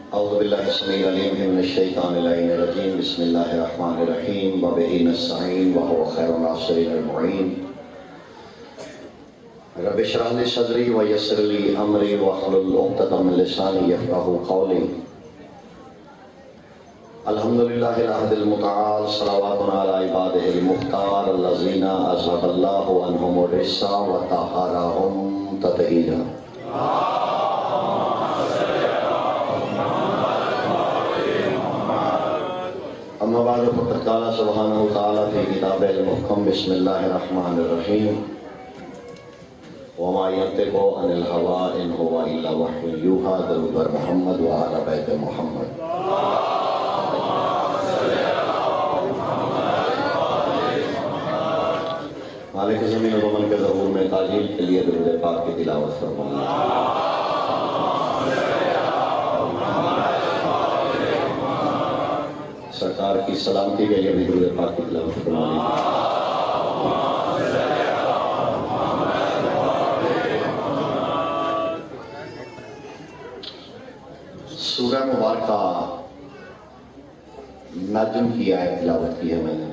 बिस्मिल्लाहिर्रहमानिर्रहीम व बिही नस्तईन व हुवा खैरुन नासिरीन मुईन। रब्बि इश्रह ली सदरी व यस्सिर ली अमरी वहलुल उक़दतम मिन लिसानी यफ़क़हू क़ौली। अल्हम्दुलिल्लाहिल अहदिल मुतआल सलावतुन अला इबादिहिल मुख्तार अल्लज़ीना अज़हबल्लाहु अन्हुमुर रिस्सा व तहहरहुम तत्हीरा। अम्मा बाद फ़क़द क़ाला सुब्हानहु व तआला फ़ी किताबिहिल मुहकम बिस्मिल्लाहिर्रहमानिर्रहीम वमा यंतिक़ु अनिल हवा इन हुवा इल्ला वह्युन यूहा। दरूद बर मोहम्मद व आला बैत मोहम्मद। मालिक ज़मीन व मन के ज़हूर में ताजील के लिए दरूद पाक की तिलावत फरमाइए। सरकार की सलामती के लिए भी दरूद पाक की तिलावत फरमाइए। सूरह मुबारका नजम की आयत तिलावत की है मैंने।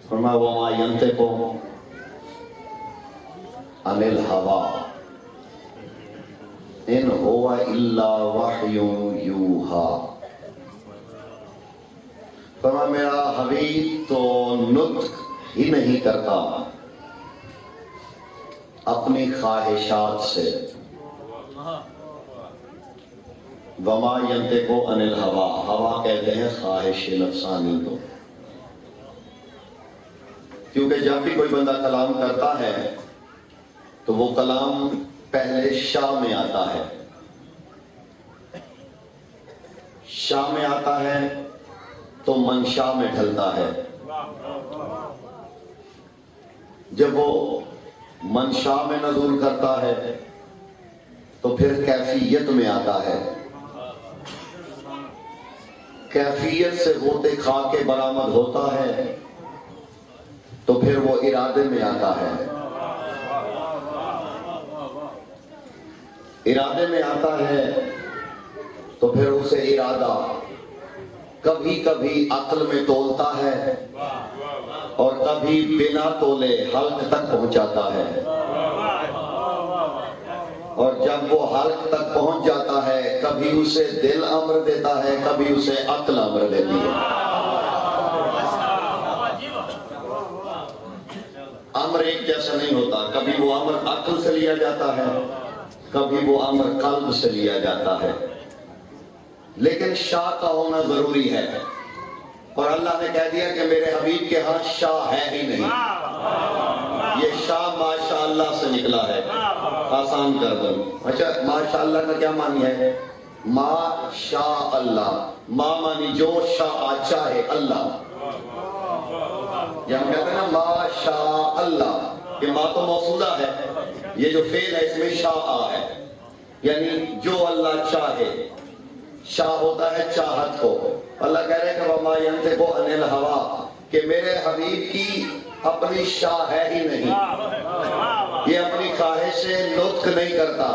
फरमाया वमा यंतिक़ु अनिल हवा इन हुवा इल्ला वह्युन यूहा। फरमाया मेरा हबीब तो नुत्क ही नहीं करता अपनी ख्वाहिशात से। वमा यंतिक़ु अनिल हवा, हवा कहते हैं ख्वाहिश नफ्सानी को। क्योंकि जब भी कोई बंदा कलाम करता है तो वो कलाम पहले शाह में आता है। शाह में आता है तो मंशा में ढलता है। जब वो मंशा में नज़ूल करता है तो फिर कैफियत में आता है। कैफियत से होते खा के बरामद होता है तो फिर वो इरादे में आता है। इरादे में आता है तो फिर उसे इरादा कभी कभी अक्ल में तोलता है और कभी बिना तोले हल्क तक पहुंचाता है। और जब वो हल्क तक पहुंच जाता है कभी उसे दिल अम्र देता है, कभी उसे अक्ल अम्र देती है। अम्र एक जैसा नहीं होता। कभी वो अम्र अक्ल से लिया जाता है, कभी वो अम्र कल्ब से लिया जाता है। लेकिन शाह का होना जरूरी है। और अल्लाह ने कह दिया कि मेरे हबीब के हाथ शाह है ही नहीं। ये शाह माशाअल्लाह से निकला है। आसान कर दो। अच्छा, माशाअल्लाह का क्या मानी है? माशाअल्लाह, माँ मानी जो, शाह चाहे अल्लाह। हम कहते हैं ना माशाअल्लाह, कि माँ तो मौसूला है, ये जो फेल है इसमें शाह है, यानी जो अल्लाह चाहे। शाह होता है चाहत को। अल्लाह कह रहे हैं कि वमा यंतिक़ु अनिल हवा, कि मेरे हबीब की अपनी शाह है ही नहीं। ये अपनी ख्वाहिश से नुत्क नहीं करता,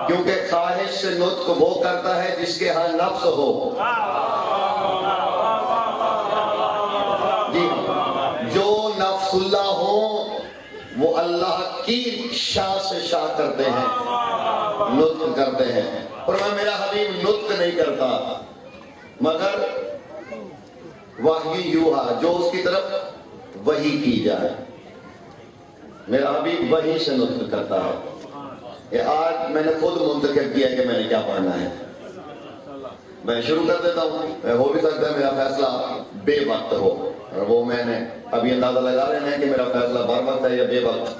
क्योंकि ख्वाहिश से नुत्क वो करता है जिसके यहाँ नफ्स हो। जी, जो नफ्सुल्लाह हो वो अल्लाह की शाह से शाह करते हैं, नुत्क करते हैं। और मैं मेरा हबीब नुत्क नहीं करता मगर वही यूहा, जो उसकी तरफ वही की जाए। मेरा हबीब वही से नुत्क करता है। ये आज मैंने खुद मुंतखब किया कि मैंने क्या पढ़ना है। मैं शुरू कर देता हूँ। हो भी सकता है मेरा फैसला बेवक्त हो, और वो मैंने अभी अंदाजा लगा लेना है कि मेरा फैसला बर वक्त है या बेवक्त।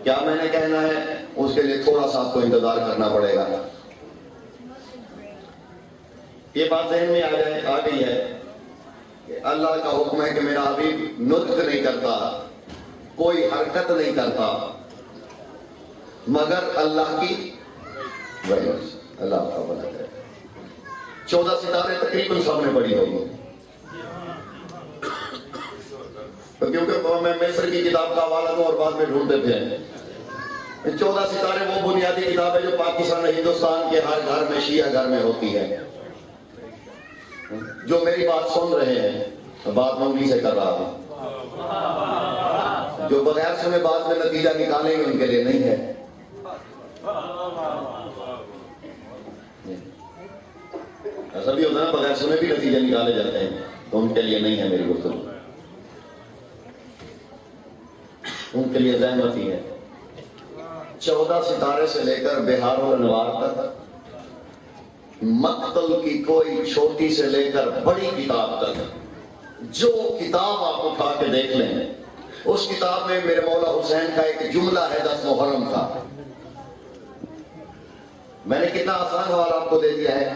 क्या मैंने कहना है उसके लिए थोड़ा सा आपको इंतजार करना पड़ेगा। ये बात ज़हन में आ गई है कि अल्लाह का हुक्म है कि मेरा हबीब नुत्क नहीं करता, कोई हरकत नहीं करता मगर अल्लाह की वजह से। अल्लाह का भला करे। 14 सितारे तकरीबन सबने पढ़ी होगी। तो क्योंकि मैं मिस्र की किताब का हवाला दूं और बाद में ढूंढते थे 14 सितारे वो बुनियादी किताब है जो पाकिस्तान और हिंदुस्तान के हर घर में, शिया घर में होती है। जो मेरी बात सुन रहे हैं, बात मैं उन्हीं से कर रहा हूं। जो बगैर सुने बाद में नतीजा निकालेंगे उनके लिए नहीं है। ऐसा भी होता है ना, बगैर सुने भी नतीजे निकाले जाते हैं, तो उनके लिए नहीं है मेरी गुफ्तगू, उनके लिए ज़हमती है। 14 सितारे से लेकर बिहार और अनवार तक, मक्तल की कोई छोटी से लेकर बड़ी किताब तक, जो किताब आप उठा के देख लें, उस किताब में मेरे मौला हुसैन का एक जुमला है 10 मुहर्रम का। मैंने कितना आसान सवाल आपको दे दिया है।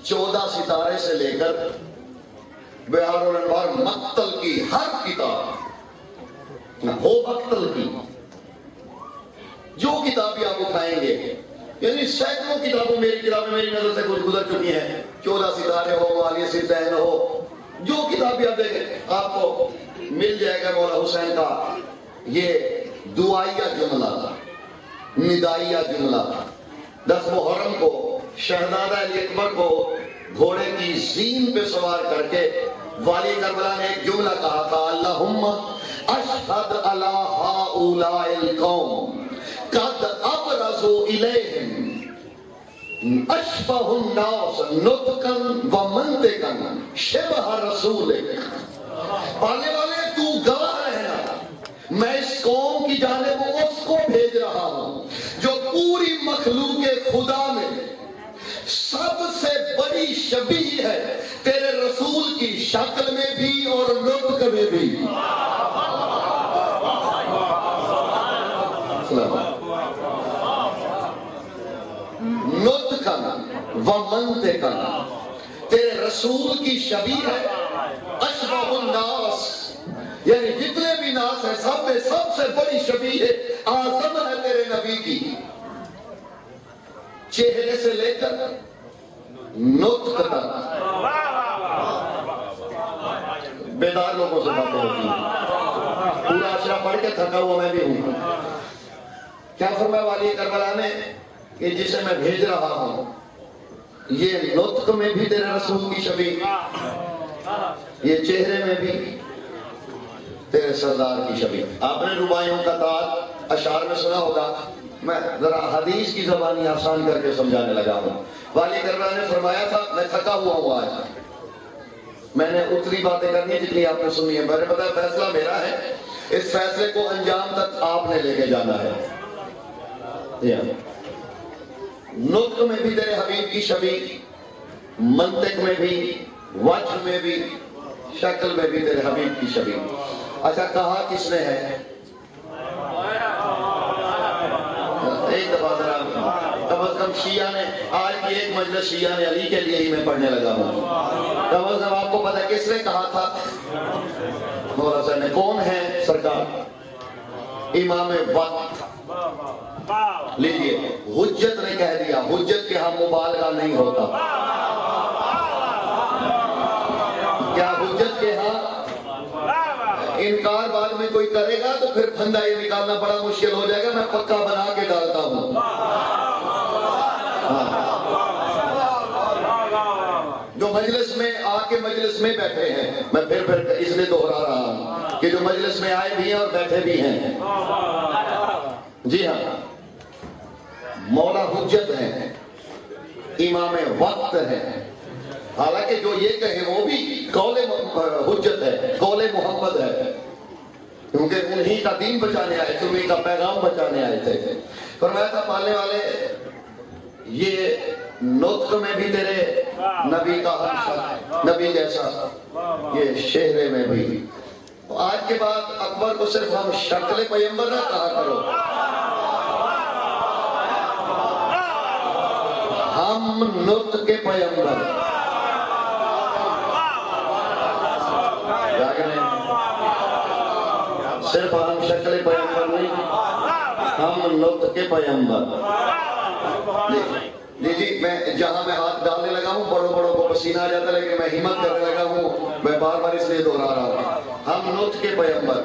14 सितारे से लेकर बिहार और अनवार, मक्तल की हर किताब हो, मक्तल की जो किताब भी आप उठाएंगे, यानी सैकड़ों किताबों, मेरी किताबें मेरी नजर से कुछ गुजर चुकी हैं, 14 सितारे हो, वालिय सिद्दैन हो, जो किताब भी आप देखें आपको मिल जाएगा मौला हुसैन का ये दुआइया जुमला था, निदाइया जुमला था। 10 मुहर्रम को शहजादा अली अकबर को घोड़े की ज़ीन पे सवार करके वाली करबला ने एक जुमला कहा था, अल्लाहुम्मा अशहद अला हाउलाइल कौम कद अबरज़ु इलैहिम अशबहुन नास नुतकन व मंतिकन शिबह रसूलिक। पाले वाले तू गवाह रहना, मैं इस कौम की जानिब उसको भेज रहा हूं जो पूरी मखलूक खुदा में सबसे बड़ी शबीह है तेरे रसूल की शक्ल में भी और नुतक में भी। नुतकन व मंतिकन, तेरे रसूल की शबीह है। अशबहुन नास, यानी जितने भी नास है सब में सबसे बड़ी शबीह है, आज़म है तेरे नबी की, चेहरे से लेकर नुतक तक। बेदार लोगों से बातें होती हैं, पूरा अशरा पढ़ के थका हुआ मैं भी हूं। क्या फरमाया वाली करबला ने कि जिसे मैं भेज रहा हूं ये नुतक में भी तेरे रसूल की शबीह, ये चेहरे में भी तेरे सरदार की शबीह। आपने रुबाइयों का ताज अशार में सुना होगा, मैं जरा हदीस की ज़बानी आसान करके समझाने लगा हूं। वाली करबला ने फरमाया था, मैं थका हुआ हूं आज, मैंने उतनी बातें करनी जितनी आपने सुनी है। मैंने बताया फैसला मेरा है, इस फैसले को अंजाम तक आपने लेके जाना है। नुतक में भी तेरे हबीब की शबीह, मंतिक में भी, वजह में भी, शक्ल में भी तेरे हबीब की शबीह। अच्छा, कहा किसने है? एक दफा जरा कम अज कम शिया ने, आज की एक मजलिस शिया ने अली के लिए ही मैं पढ़ने लगा हूँ, कम अज कम आपको पता है किसने कहा था? मौला साहब ने। कौन है सरकार? इमाम वक्त। लीजिए, हुज्जत ने कह दिया, हुज्जत के हम मुबालगा नहीं होता। क्या हुज्जत के यहाँ इनकार बाद में कोई करेगा तो फिर फंदा ये निकालना बड़ा मुश्किल हो जाएगा, मैं पक्का बना के डालता हूं। जो मजलिस में आके मजलिस में बैठे हैं, मैं फिर इसलिए दोहरा रहा हूं कि जो मजलिस में आए भी हैं और बैठे भी हैं, जी हाँ, मौला हुज्जत है, इमाम वक्त है। हालांकि जो ये कहे वो भी कौले हुज्जत है, कौले मोहम्मद है, क्योंकि उन्हीं का दीन बचाने आए थे, उन्हीं का पैगाम बचाने आए थे। फरमाया था पालने वाले, ये नुतक में भी तेरे नबी का हर्ष, नबी जैसा, ये चेहरे में भी। आज के बाद अकबर को सिर्फ हम शक्ल पैगंबर ना कहा करो, हम नुतक के पैगंबर। सिर्फ हम शक्ल पैगंबर नहीं, हम नुतक के पैगंबर। देखिए, मैं जहां मैं हाथ डालने लगा हूं, बड़ों बड़ों को पसीना आ जाता है, लेकिन मैं हिम्मत करने लगा हूं, मैं बार बार इसलिए दोहरा रहा हूं, हम नुतक के पैगंबर।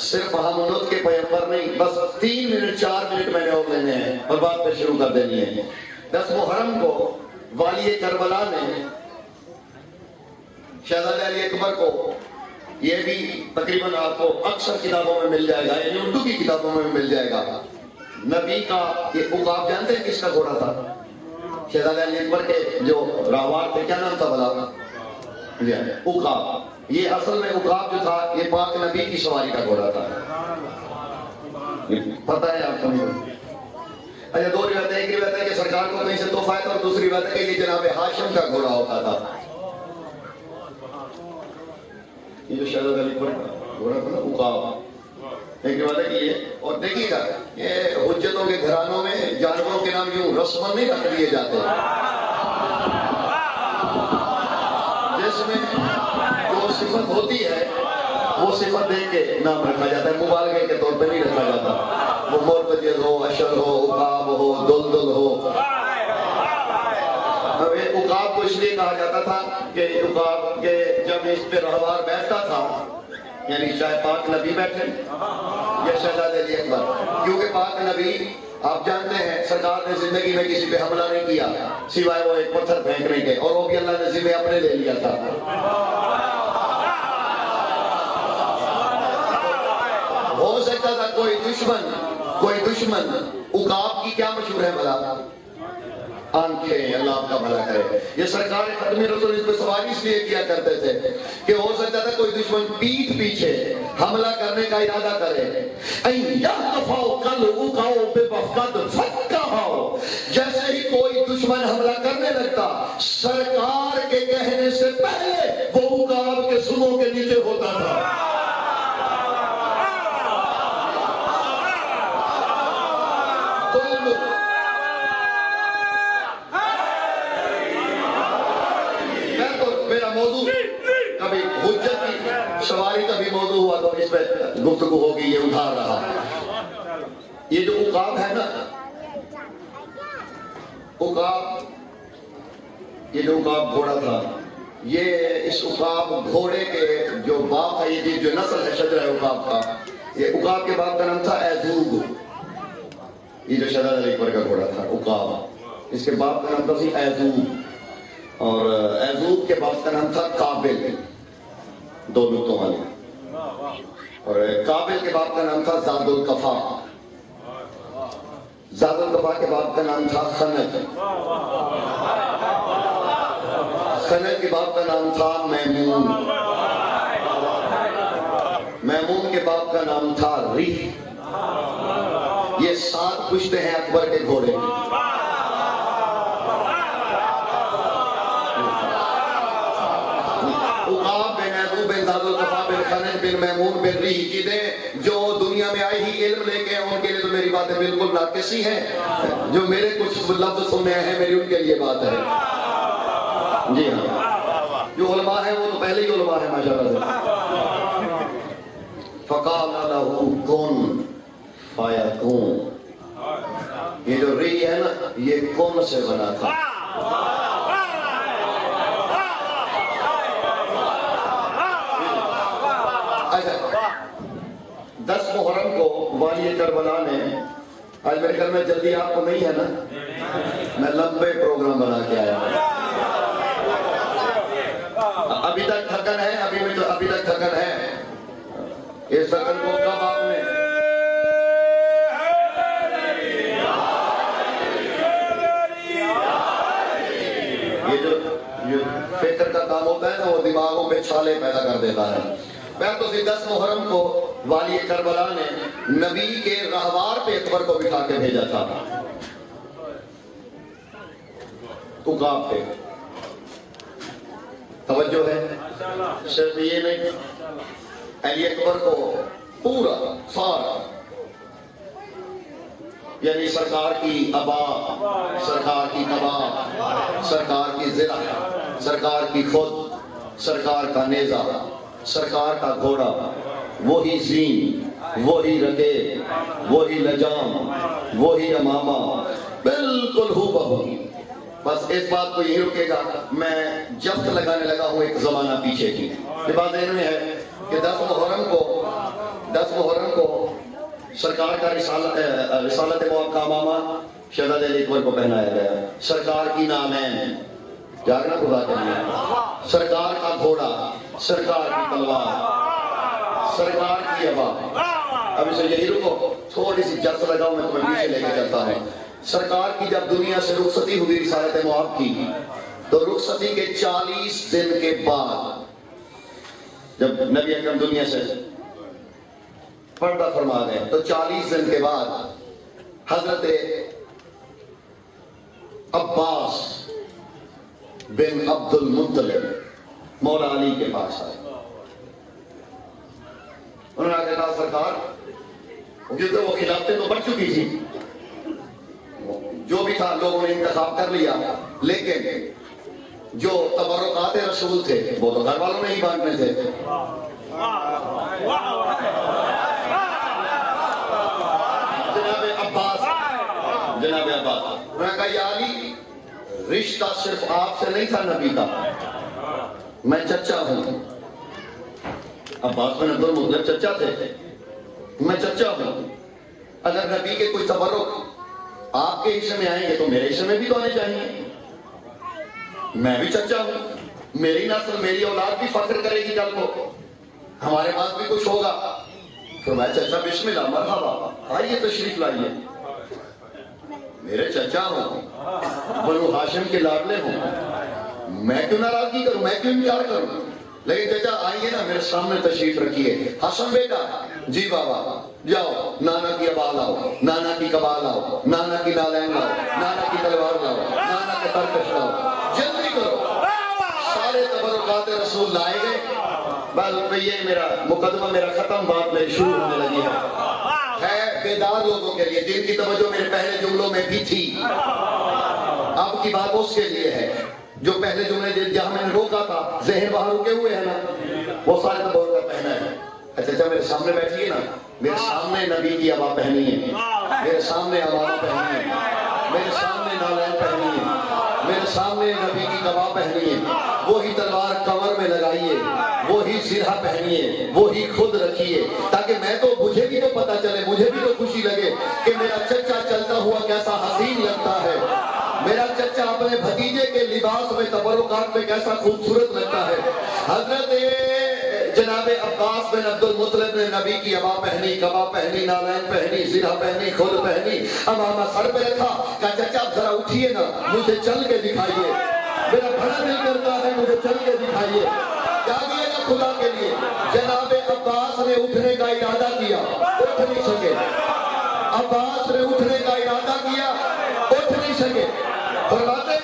सिर्फ हम उन्नत के पैगंबर नहीं, बस 3 मिनट 4 मिनट मैंने और लेने हैं और बात पे शुरू कर देनी है। 10 मुहर्रम को वाली करबला ने शहजादा अली अकबर को, ये भी तकरीबन आपको अक्सर किताबों में मिल जाएगा, यानी उर्दू की किताबों में मिल जाएगा। नबी का ये उकाब जानते हैं किसका घोड़ा था? शहजादा अली अकबर के जो राहवार थे, क्या नाम था भला? उकाब। ये असल में उकाब जो था ये पाक नबी की सवारी का घोड़ा था। पता है आपको? अच्छा, 2 रिवायतें, एक रिवायत है कि सरकार को कहीं से तोहफा है और दूसरी रिवायत है कि ये जनाब हाशिम का घोड़ा होता था। ये जो शहजादा अली अकबर का घोड़ा था ना उकाब, एक रिवायत है कि ये, और देखिएगा ये हुज्जतों के घरानों में जानवरों के नाम यूं रस्मन नहीं रख दिए जाते, जिसमें जो सिफत होती है वो सिफत देख के नाम रखा जाता है, मुबालगे के तौर पे नहीं रखा जाता। वो मोरतजिद हो, अशर हो, उकाब हो, दुलदुल हो। अब ये उकाब को इसलिए कहा जाता था कि उकाब के जब इस पे रहवार बैठता था, यानी चाहे पाक नबी बैठे या शहजादा अली अकबर, क्योंकि पाक नबी आप जानते हैं सरकार ने जिंदगी में किसी पे हमला नहीं किया सिवाय वो एक पत्थर फेंकने के, और वो भी अल्लाह ने जिम्मे अपने ले लिया था। हो सकता था कोई दुश्मन उकाब की क्या मशहूर है भला? आंखें, अल्लाह आपका भला करे। ये सरकार खत्मी रसूल इस पे सवारी इसलिए किया करते थे कि हो सकता था कोई दुश्मन पीठ पीछे हमला करने का इरादा करे। जैसे ही कोई दुश्मन हमला करने लगता, सरकार के कहने से पहले वो उकाब के सुनों के नीचे होता था। कभी हुज्जत की सवारी कभी मौजू हुआ तो इस पर गुफ्तगू होगी, ये उधार रहा। ये जो उकाब है ना, उकाब, ये जो उकाब घोड़ा था, ये इस उकाब घोड़े के जो बाप है, ये जो नस्ल है शजरा उकाब का, ये उकाब के बाप का नाम था ऐजूब। ये जो शहजादा अली अकबर का घोड़ा था उकाब, इसके बाप का नाम था ऐजूब, और ऐजूब के बाप का नाम था काबिल, 2 नुक्तों वाले, और काबिल के बाप का नाम था जादुल कफा, जादुल कफा के बाप का नाम था खनज, खनज के बाप का नाम था मैमून, मैमून के बाप का नाम था रिह। ये 7 पुश्ते हैं अकबर के घोड़े की। बिन मैमून बिन रीह चीजें जो दुनिया में आई ही इल्म लेके, उनके लिए तो मेरी बातें बिल्कुल नाकिसी हैं। जो मेरे कुछ लफ्ज सुनने हैं मेरी उनके लिए बात है। जी हाँ, जो उलमा है वो तो पहले ही उलमा है माशाअल्लाह। फकाल लहू कुन फयकून, ये जो रीह है ना, ये कौन से बना था? अच्छा, 10 मुहर्रम को वाली करबला ने, आज मेरे घर में जल्दी आपको नहीं है ना, मैं लंबे प्रोग्राम बना के आया हूं। अभी तक थकन है, अभी तक थकन है। इस थकन को कब आपने ये फिक्र का काम होता है ना, वो दिमागों पे छाले पैदा कर देता है। मैं तो 10 मुहर्रम को वाली करबला ने नबी के रहवार पे अकबर को बिठा के भेजा था, उकाब पे। तवज्जो है, सिर्फ ये नहीं, अली अकबर को पूरा सारा, यानी सरकार की अबा, सरकार की कबा, सरकार की जिला, सरकार की खुद, सरकार का नेजा, सरकार का घोड़ा, वही जीन, वही रकेब, वही लजाम, वही अमामा, बिल्कुल हूबहू। बस इस बात को यही रुकेगा, मैं जफ्त लगाने लगा हूं एक जमाना पीछे की। ये बात इनमें है कि 10 मुहर्रम को 10 मुहर्रम को सरकार का रिसालत मुअक्का मामा शहजादे अली अकबर को पहनाया गया। सरकार की नामैन, जागना खुदा के लिए, सरकार का घोड़ा, सरकार की तलवार, सरकार की हवा। अब इसे यही रुको, थोड़ी सी जस लगाओ, मैं तुम्हें पीछे लेके चलता हूँ। सरकार की जब दुनिया से रुखसती हुई रिसालत मुअक्का की, तो रुखसती के 40 दिन के बाद जब नबी अकरम दुनिया से पर्दा फरमा गए, तो 40 दिन के बाद हजरत अब्बास बिन अब्दुल मुत्तलिब मौला अली के पास आए। उन्होंने आगे कहा, सरकार, क्योंकि वो खिलाफतें तो बढ़ चुकी थी, जो भी था लोगों ने इंतखाब कर लिया, लेकिन जो तबर्रुकात रसूल थे वो तो घर वालों ने ही बांटने थे। जनाब अब्बास, उन्होंने कहा, या अली, रिश्ता सिर्फ आपसे नहीं था नबी का, मैं चचा हूं। अब्बास बिन अब्दुल मुत्तलिब चचा थे, मैं चचा हूं। अगर नबी के कोई तबर्रुक आपके हिस्से में आएंगे तो मेरे हिस्से में भी तो आने चाहिए। मैं भी चचा हूं, मेरी नस्ल, मेरी औलाद भी फख्र करेगी कल को, हमारे पास भी कुछ होगा। फिर मैं, चचा बिस्मिल्लाह, मरहबा, आइए तशरीफ लाइए, मेरे चचा हो, बनु हाशिम के लाडले हो, मैं क्यों नाराजगी करूं, मैं क्यों इनकार करूं। लेकिन चचा आइए ना, मेरे सामने तशरीफ रखिए। हसन बेटा, जी बाबा, जाओ, नाना की अबा लाओ, नाना की कबा लाओ, नाना की नालैन लाओ, नाना की तलवार लाओ, नाना का तरकश लाओ, जल्दी करो। सारे तबरुकात रसूल लाए गए। बस ये मेरा मुकदमा, मेरा खत्म, बात मेरी शुरू होने लगी है बेदार लोगों के लिए, जिनकी तवज्जो मेरे पहले जुमलों में भी थी। अब की बात उसके लिए है जो पहले जुमले जहां मैंने रोका था, जहन बाहर रुके हुए है ना, वो सारे तबरुक का पहना है। अच्छा, मेरे सामने बैठिए ना, मेरे सामने नबी की अबा पहनी है, मेरे सामने अबावा पहनी है, मेरे सामने नालैन पहनी है, मेरे सामने नबी की कबा पहनी है, वही तलवार कमर में लगाइए, वही सिरहा पहनिए, वही खुद रखिए, ताकि मैं तो, मुझे भी तो पता चले, मुझे भी तो खुशी लगे कि मेरा चचा चलता हुआ कैसा हसीन लगता है, मेरा चचा अपने भतीजे के लिबास में, तबरुकात में कैसा खूबसूरत लगता है। हजरत जनाबे अब्बास बिन अब्दुल मुत्तलिब ने नबी की अबा पहनी, कबा पहनी, नालैन पहनी, सिरहा पहनी, खुद पहनी, अमामा सर पे रखा। कहा, चचा जरा उठिए ना, मुझे चल के दिखाइए, मेरा बड़ा दिल करता है, मुझे चल के दिखाइए। क्या किएगा खुदा के लिए। जनाबे अब्बास ने उठने का इरादा किया, उठ नहीं सके। अब्बास ने उठने का इरादा किया, उठ नहीं सके। फरमाते,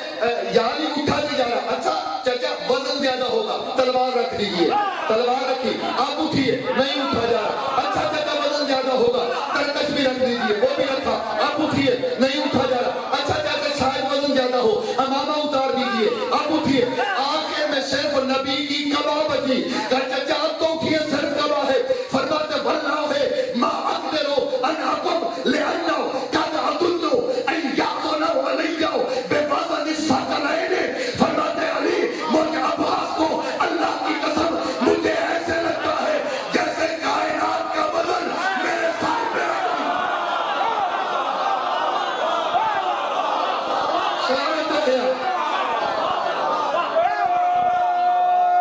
यानी उठा नहीं जा रहा। अच्छा चचा, वजन ज्यादा होगा, तलवार रख दीजिए, तलवार रखी, आप उठिए, नहीं उठा जा रहा। अच्छा चचा, वजन ज्यादा होगा, तरकश भी रख दीजिए, वो भी रखा, आप उठिए, नहीं उठा जा रहा। अच्छा चाचा, शायद वजन ज्यादा हो, अमामा उतार दीजिए, आप उठिए। आखिर में सिर्फ नबी की कबा बची। चचा आप तो उठिए, सिर्फ कबा है। फरमाते, वल्लाह है मा अक़दिरू अन अक़ुम लिअन्नहु क़द अज़ुन्नु अन यक़ूना वलिय्या बिवज़न सकलैन। फरमाते, अली, मुझे अब्बास को अल्लाह की कसम, मुझे ऐसे लगता है जैसे कायनात का वजन मेरे सर पे रखा। सलामत रहे,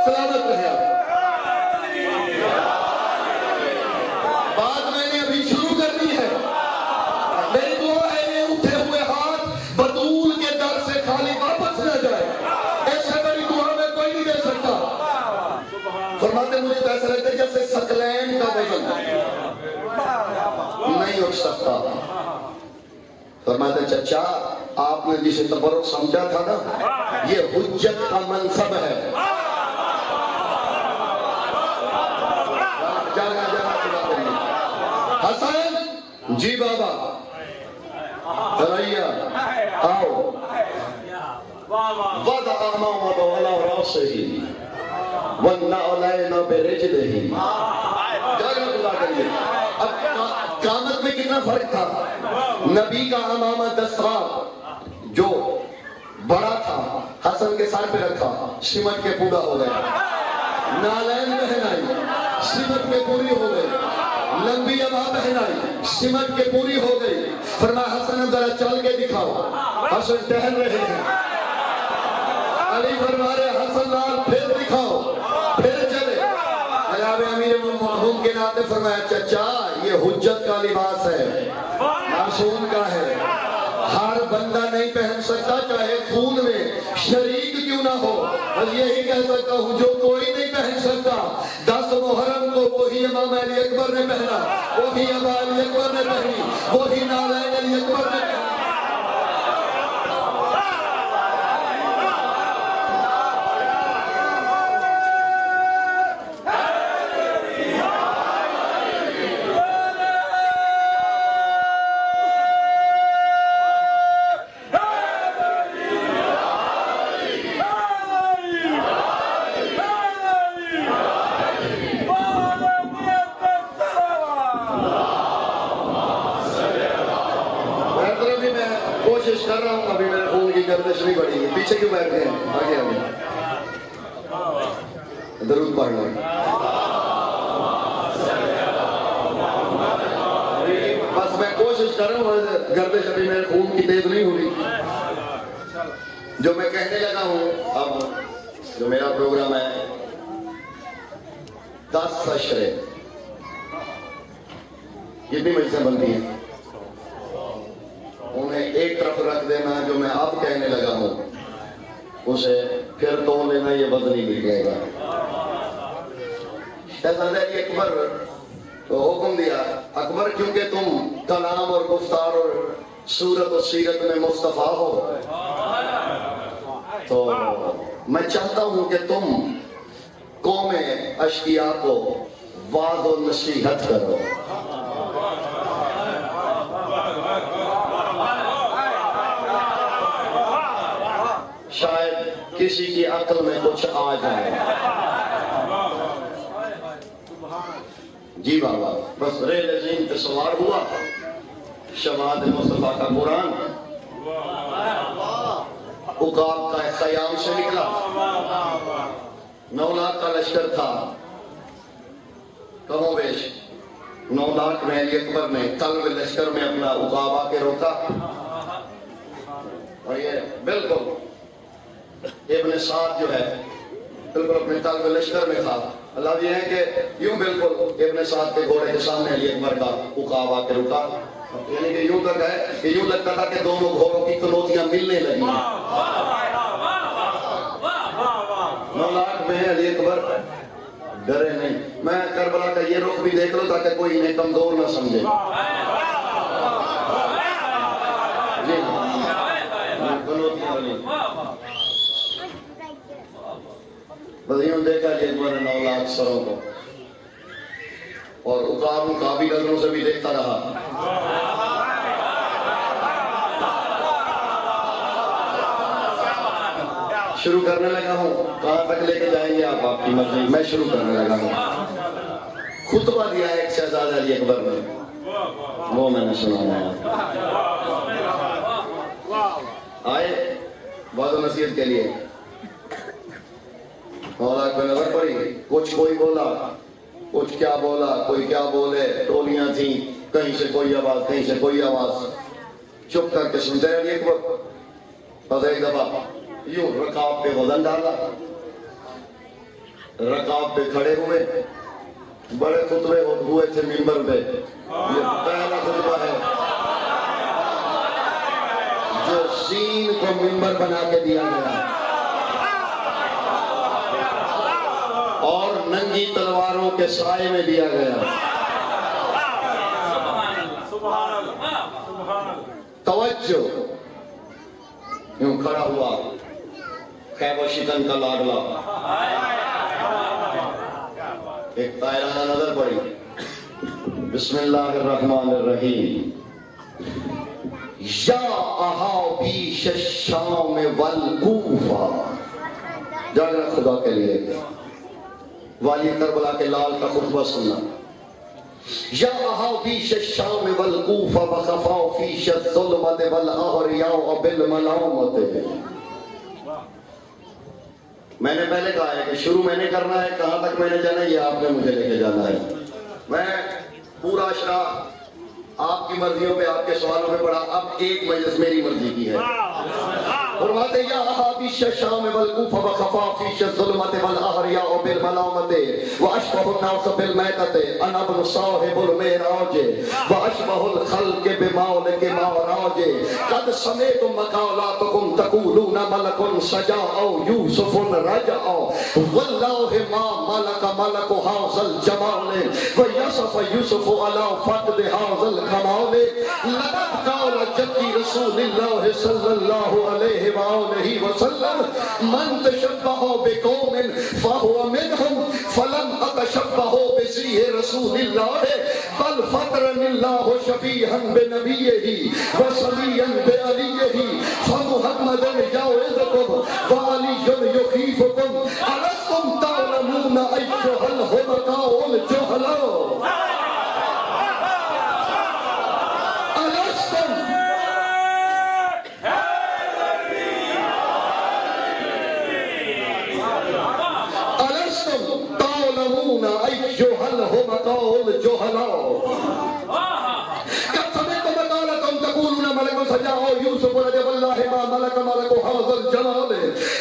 सलामत रहे। बात मैंने अभी शुरू कर दी है। मेरी दुआ है ये उठे हुए हाथ बतूल के दर से खाली वापस न जाए। ऐसे बड़ी दुआ में कोई नहीं दे सकता। फरमाते, मुझे तो ऐसा लगता है जैसे सकलैन का वजन नहीं उठ सकता। फरमाते, चचा आपने जिसे तबरुक समझा था ना, ये हुज्जत का मनसब है। हसन, जी बाबा, रैया आओ, वद अमाम वाला रासही वन्ना अलैना बिरिजलिही। अब कामत में कितना फर्क था। नबी का अमामा दस्तरार जो बड़ा था, हसन के सर पे रखा, सिमट के पूरा हो गया। नालैन पहनाई, सिमट के पूरी हो गई। लंबी अबा पहनाई, सिमट के पूरी हो गई। फरमाया हसन जरा चल के दिखाओ। हसन टहल रहे हैं। अली फरमा रहे हसन लाल फिर दिखाओ, फिर चले। जनाब अमीर मरहूम के नाते फरमाया चचा ये हुज्जत का लिबास है, मासूम का है, हर बंदा नहीं पहन सकता, चाहे खून में शरीक क्यों ना हो। और यही कह सकता हूँ जो कोई नहीं पहन सकता। 10 मुहर्रम को वही इमाम अली अकबर ने पहना, वही अबा अली अकबर ने पहनी, वही नालैन अली अकबर ने पहनी। कोशिश कर रहा हूँ, अभी मेरे खून की गर्दिश नहीं बढ़ी। पीछे क्यों बैठ गए? आगे आगे दरूद पढ़ना। बस मैं कोशिश कर रहा हूँ, गर्दिश अभी मेरे खून की तेज नहीं हो रही। जो मैं कहने लगा हूँ, अब जो मेरा प्रोग्राम है 10 अशरे कितनी मजलिसें बनती हैं, उन्हें एक तरफ रख देना। जो मैं अब कहने लगा हूं उसे फिर तोड़ लेना, ये बदली निकलेगा। शहजादा अली अकबर तो हुक्म दिया, अकबर क्योंकि तुम कलाम और गुफ्तार और सूरत और सीरत में मुस्तफा हो, तो मैं चाहता हूं कि तुम कौमे अशकिया को वाद और नसीहत करो। शायद किसी की अक्ल में कुछ आ जाए। जी बाबा, बस रेल अजीम पे सवार हुआ, शमाद मुस्तफा का कुरान उकाब का क़याम से निकला। 9 लाख का लश्कर था, कमोबेश 9 लाख में अली अकबर ने कल्ब लश्कर में अपना उकाब आके रोका। और ये बिल्कुल इब्न साद जो है बिल्कुल अपने तलब लश्कर में था। अल्लाह ये है कि यूं बिल्कुल इब्न साद के घोड़े के सामने अली अकबर का उकाब आके रुका। यानी कि यूं तक है कि यूं लगता था कि दोनों घोड़ों की कनौतियां मिलने लगी। 9 लाख में अली अकबर डरे नहीं। मैं करबला का ये रुख भी देख लो ताकि कोई इन्हें कमजोर ना समझे। बदियों देखा जी अकबर ने 9 लाख सरों को, और उकाब काबी नजरों से भी देखता रहा। शुरू करने लगा हूँ, कहां तक लेके जाएंगे आप, आपकी मर्जी। मैं शुरू करने लगा हूँ। खुतबा दिया है एक शहजादा अली अकबर ने, वो मैंने सुनाना है। आए वादो नसीहत के लिए। मौला को नजर पड़ी, कुछ कोई बोला, कुछ क्या बोला, कोई क्या बोले। टोलियां थी, कहीं से कोई आवाज, कहीं से कोई आवाज। चुप करके सुनते अली अकबर। बस एक दफा यूं रकाब पे वजन डाला, रकाब पे खड़े हुए। बड़े खुतबे हुए थे मिंबर पे। ये पहला खुतबा है जो सीन को मिंबर बना के दिया गया और नंगी तलवारों के साए में दिया गया। तवज्जो। यूं खड़ा हुआ खैबर शिकन का लाडला, एक तायराना नजर पड़ी। बिस्मिल्लाहिर्रहमानिर्रहीम। या अहाबीश शाम वल कूफा। जागना खुदा के लिए, वाली करबला के लाल का खुतबा सुनना। या अहाबीश शाम वल कूफा व खफा फीश ज़ुल्मत वल अहरिया बिल मलामत। मैंने पहले कहा है कि शुरू मैंने करना है, कहां तक मैंने जाना है ये आपने मुझे लेके जाना है। मैं पूरा अशरा आपकी मर्जियों पे, आपके सवालों पे पड़ा। अब एक मजलिस मेरी मर्जी की है। फरमाते या अहाबीश शाम वल कूफा व खफाफीश ज़ुल्मत वल अहरिया बिल मलामत व अशबहु नास बिल मैतत अना इब्न साहिबुल मेराज व अशबहुल खल्क बिमौलिक माराज कद समेतुम मकालातकुम तकूलून मलकुन सजा औ यूसुफुन रजा वल्लाहि मा मलक मलक हाज़ल जमाल व यसफ यूसुफ अला फक़द हाज़ल कमाल लक़द क़ाल जद्दी रसूलिल्लाह सल्लल्लाहु अलैहि वसल्लम मन तशब्बहा बिकौमिन फहुवा मिनहुम फलम अतशब्बहु बिसीहि रसूलिल्लाह बल फतरनिल्लाहु शबीहन बिनबिय्यिही व सलियन बिअलिय्यिही फमुहम्मदन याउज़ुकुम व अलियुन युखीफुकुम अलस्तुम तअलमून अय्युहल हुमकाउल जुहला अय्युहल हुमकाउल जुहला कद समेतुम मकालतकुम तकूलून मलकुन सजा औ यूसुफ रजा वल्लाहि मा मलक मलक हाज़ल जमाल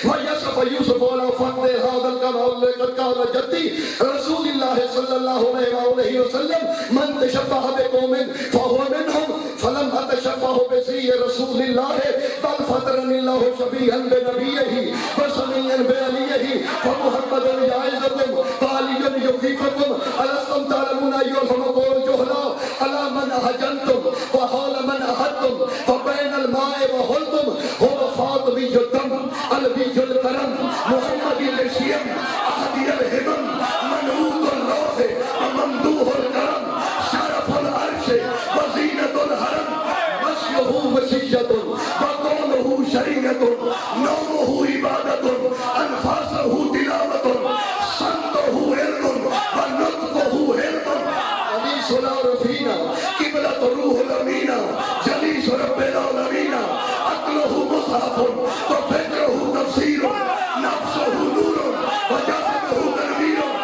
व यसफ यूसुफ अला फक़द हाज़ल कमाल लक़द क़ाल जद्दी रसूलिल्लाह सल्लल्लाहु अलैहि वसल्लम मन तशब्बहा बिकौमिन फहुवा मिनहुम फलम अतशब्बहु बिसीहि रसूलिल्लाह बल फतरनिल्लाहु शबीहन बिनबिय्यिही व सलियन बिअलिय्यिही फमुहम्मदन याइज़ुकुम व अलियुन युखीफुकुम अलस्तुम तअलमून अय्युहल हुमकाउल जुहला अला मन हजनतुम व हौल मन अहदतुम व बैनल माए व हुलतुम हुवा फातिमियुद दम अलवियुल करम मुहम्मदिल शियम अहदियल हिमम मनऊतुल लौह व ममदूहुल करम शरफुल अर्श व ज़ीनतुल हरम मशयहु मशिय्यतुन व कौनुहु शरीयतुन नौमुहु इबादतुन अनफासहु तिलावतुन संतहु इल्मुन व नुत्क़ुहु हिल्मुन अनीसुल रफ़ीना क़िबलत रूहुल अमीना जलीस रब्बिल आलमीना अक़लुहु मुसहफ़ुन व फ़िक्रुहु तफ़सीरुन नफ़्सुहु नूरुन व जसदुहु तनवीरुन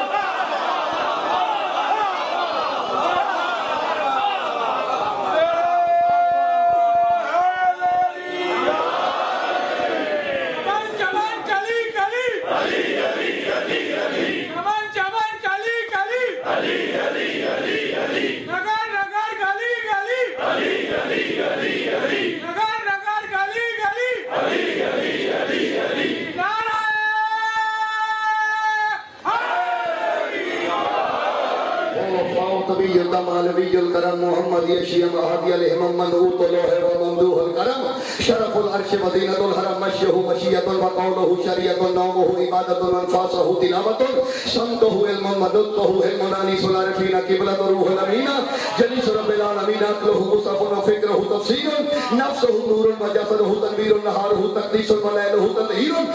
मोहम्मद यशियम अहदियल हिमम मनऊतुल लौह व ममदूहुल करम शरफुल अर्श व ज़ीनतुल हरम मशयहु मशियतुन व कौनुहु शरीयतुन नौमुहु इबादतुन अनफासहु तिलावतुन संतहु इल्मुन व नुत्क़ुहु हिल्मुन अनीसुल रफ़ीना क़िबलत रूहुल अमीना जलीस रब्बिल आलमीन अक़लुहु मुसहफ़ुन व फ़िक्रुहु तफ़सीरुन नफ़्सुहु नूरुन व जसदुहु तनवीरुन नहारुहु तक़दीसुन व लैलुहु तत्हीरुन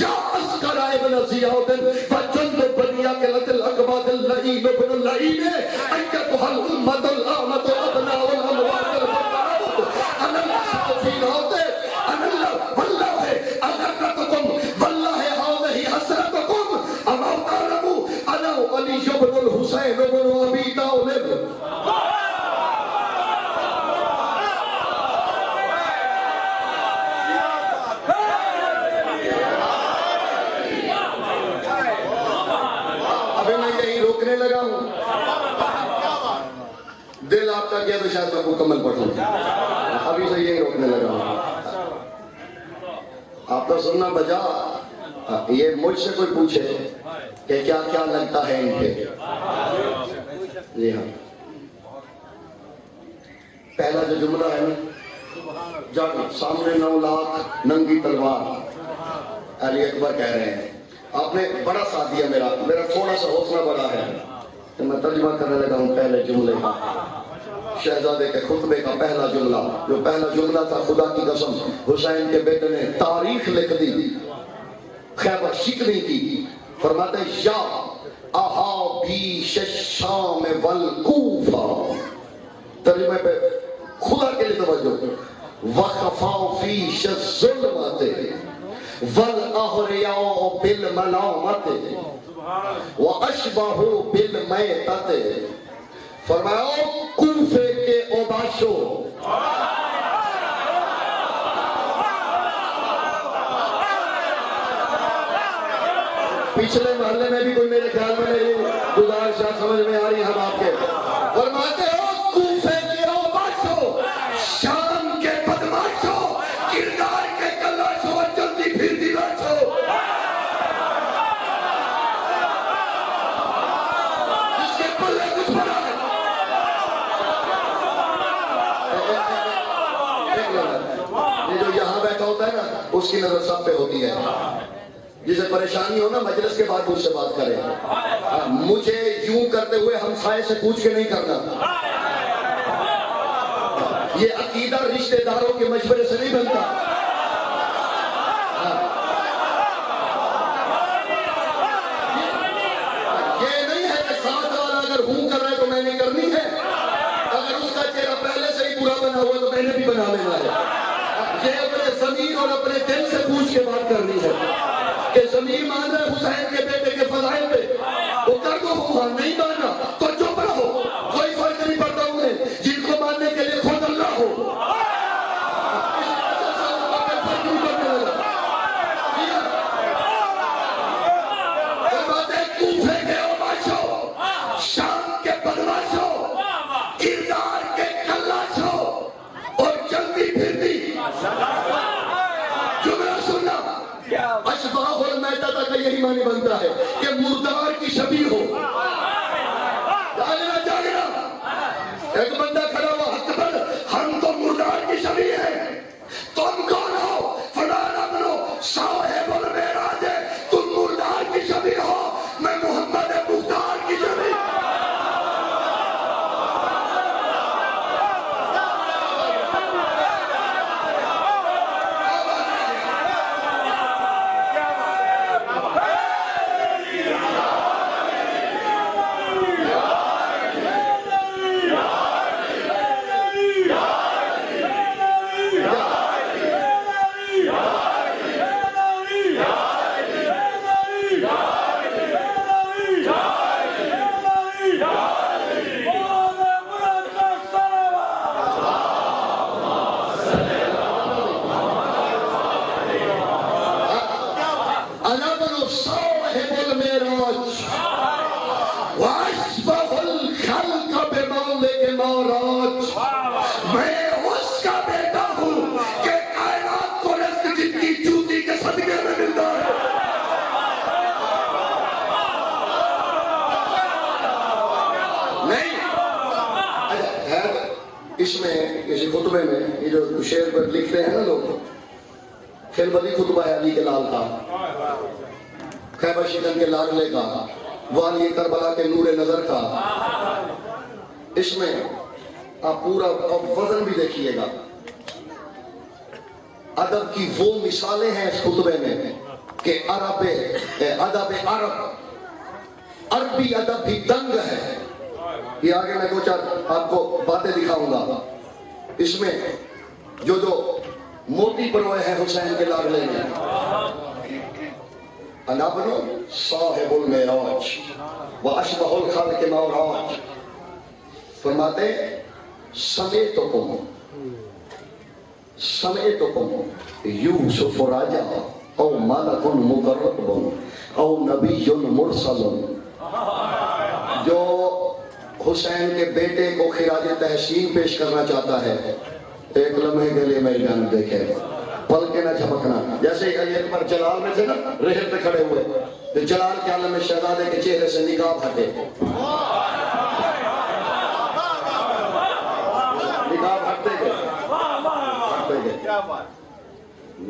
या अस्करा इब्न ज़ियाउद्दीन व जुन्द बनिया क़िलतिल अक़बादिल लईन इब्न लईन अय्यतुहल उम्मतुल आमतु अबनाउल अमवातिल मुबारक अनल्लाह फी राते अनल्लाह वल्लाहि अगरतकुम वल्लाहि हाज़िही हसरतकुम अमा तालबु अना अली इब्नुल हुसैन इब्न अबी तालिब अभी मैं यही रोकने लगा हूं। दिल आपका किया तो शायद मैं मुकम्मल पढ़ूं। अभी से यही रोकने लगा हूं। आपका सुनना बजा। ये मुझसे कोई पूछे कि क्या क्या लगता है इनके। जी हाँ, पहला जो जुमला है ना, जब सामने 9 लाख नंगी तलवार अली अकबर कह रहे हैं। आपने बड़ा साथ दिया मेरा थोड़ा सा हौसला बड़ा है तो मैं तर्जुमा करने लगा हूँ पहले जुमले का। शहजादे के खुतबे का पहला जुमला, जो पहला जुमला था, खुदा की कसम हुसैन के बेटे ने तारीख लिख दी, खैबर शिकनी की। फरमाते या अहाबीश शाम वल कूफा, तर्जुमे पे खुदा के लिए तवज्जो, वखफाफीश ज़ुल्मते वल अहरिया बिल मलामते व अशबहु बिल मैतते फरमाओ कूफे के ओबाशो, पिछले मोहल्ले में भी कोई मेरे ख्याल में मेरी गुजारिश समझ में आ रही है हम आपके। फरमाते हो कूफे के ओबाशो, शाम के बदमाशो, किरदार के कल्लाशो, जल्दी फिरती लाशो, जिसके पल्ले कुछ बना है। ये जो यहाँ बैठा होता है ना, उसकी नजर सब पे होती है। जिसे परेशानी हो ना, मजलिस के बाद मुझसे बात करें। मुझे यूं करते हुए हमसाये से पूछ के नहीं करना। ये अकीदा रिश्तेदारों के मशवरे से नहीं बनता। ये नहीं है कि साथ वाला अगर हूं कर रहा है तो मैंने करनी है, अगर उसका चेहरा पहले से ही बुरा बना हुआ तो मैंने भी बना लेना है। ये अपने जमीन और अपने दिल से पूछ के बात करनी है कि जमीन मान रहे हुसैन के बेटे के फजाइल पे, वो कर दो, हाँ नहीं माना तो चुप रहो, कोई फर्क नहीं पड़ता उन्हें। जिनको मानने के लिए खुद अल्लाह हो, कूफे के ओबाशो, शाम के बदमाशो, किरदार के खल्लाशो और जल्दी फिरती। जुमला सुनना, अशबाहुल मैदा का यही मानी बनता है कि मुर्दार की शबी हो। जागना जागना, एक बंदा खड़ा हुआ, हक पर हम तो मुर्दार की शबी है, तुम कौन हो? फलाना बनो, साहिबुल मेराज है, तुम मुर्दार की शबी हो, मैं मोहम्मद मुख्तार की शबी। इसमें किसी खुतबे में ये जो शेर पर लिखते हैं ना लोग, खिलबदी खुतबा है अली के लाल का, खैबर शिकन के लाडले का, वाली करबला के नूरे नजर का। इसमें आप पूरा वजन भी देखिएगा। अदब की वो मिसालें हैं इस खुतबे में कि अदब अरब, अरबी अदब भी दंग है। ये आगे मैं दो चार आपको बातें दिखाऊंगा। इसमें जो मोती परोए हैं हुसैन के लाडले में, अनाबनो साहिबुल मेराज व अशबहुल खालिक मौराज, फरमाते समेतुकुम यूसुफ राजा औ मलकुन मुकर्रबुन औ नबियुन मुरसलुन। जो हुसैन के बेटे को खिराज तहसीन पेश करना चाहता है, एक लम्हे के लिए मेरी जान देखे, पल के ना झपकना। जैसे अली अकबर जलाल में थे ना, रेहल पे खड़े हुए, तो जलाल के आलम में शहजादे के चेहरे से निकाब हटे, निकाब हटते गए।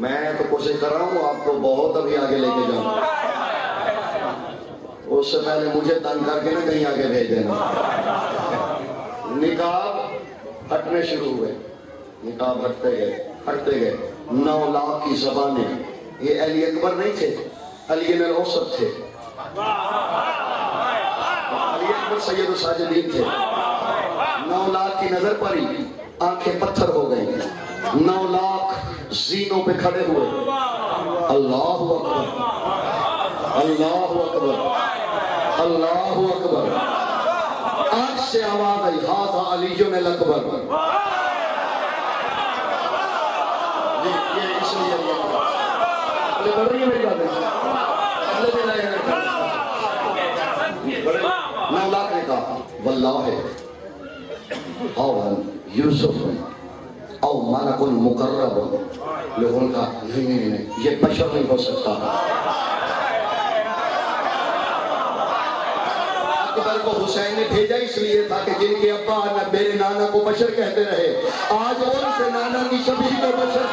मैं तो कोशिश कर रहा हूँ आपको बहुत अभी आगे लेके जाऊं, उससे पहले मुझे तंग करके ना कहीं आगे भेज देना। निकाब हटने शुरू हुए, निकाब हटते गए। 9 लाख की ज़बानें, ये अली अकबर नहीं थे, अली औसत थे, अली अकबर सैयद साजिदीन थे। 9 लाख की नजर पड़ी, आंखें पत्थर हो गई। 9 लाख जीनों पे खड़े हुए, अल्लाहु अकबर, अल्लाहु अकबर, अल्लाहु अकबर, आज से आवाज आई, हाथ अलीजुन अकबर। ये इसलिए बढ़ रही है मेरी बात। 9 लाख ने कहा वल्लाह यूसुफ और मलकुल मुकर्रब। लोगों ने कहा नहीं, ये बशर नहीं हो सकता। अकबर को हुसैन ने भेजा इसलिए था कि जिनके अब्बा मेरे नाना को बशर कहते रहे, आज और से नाना की शबीह को बशर।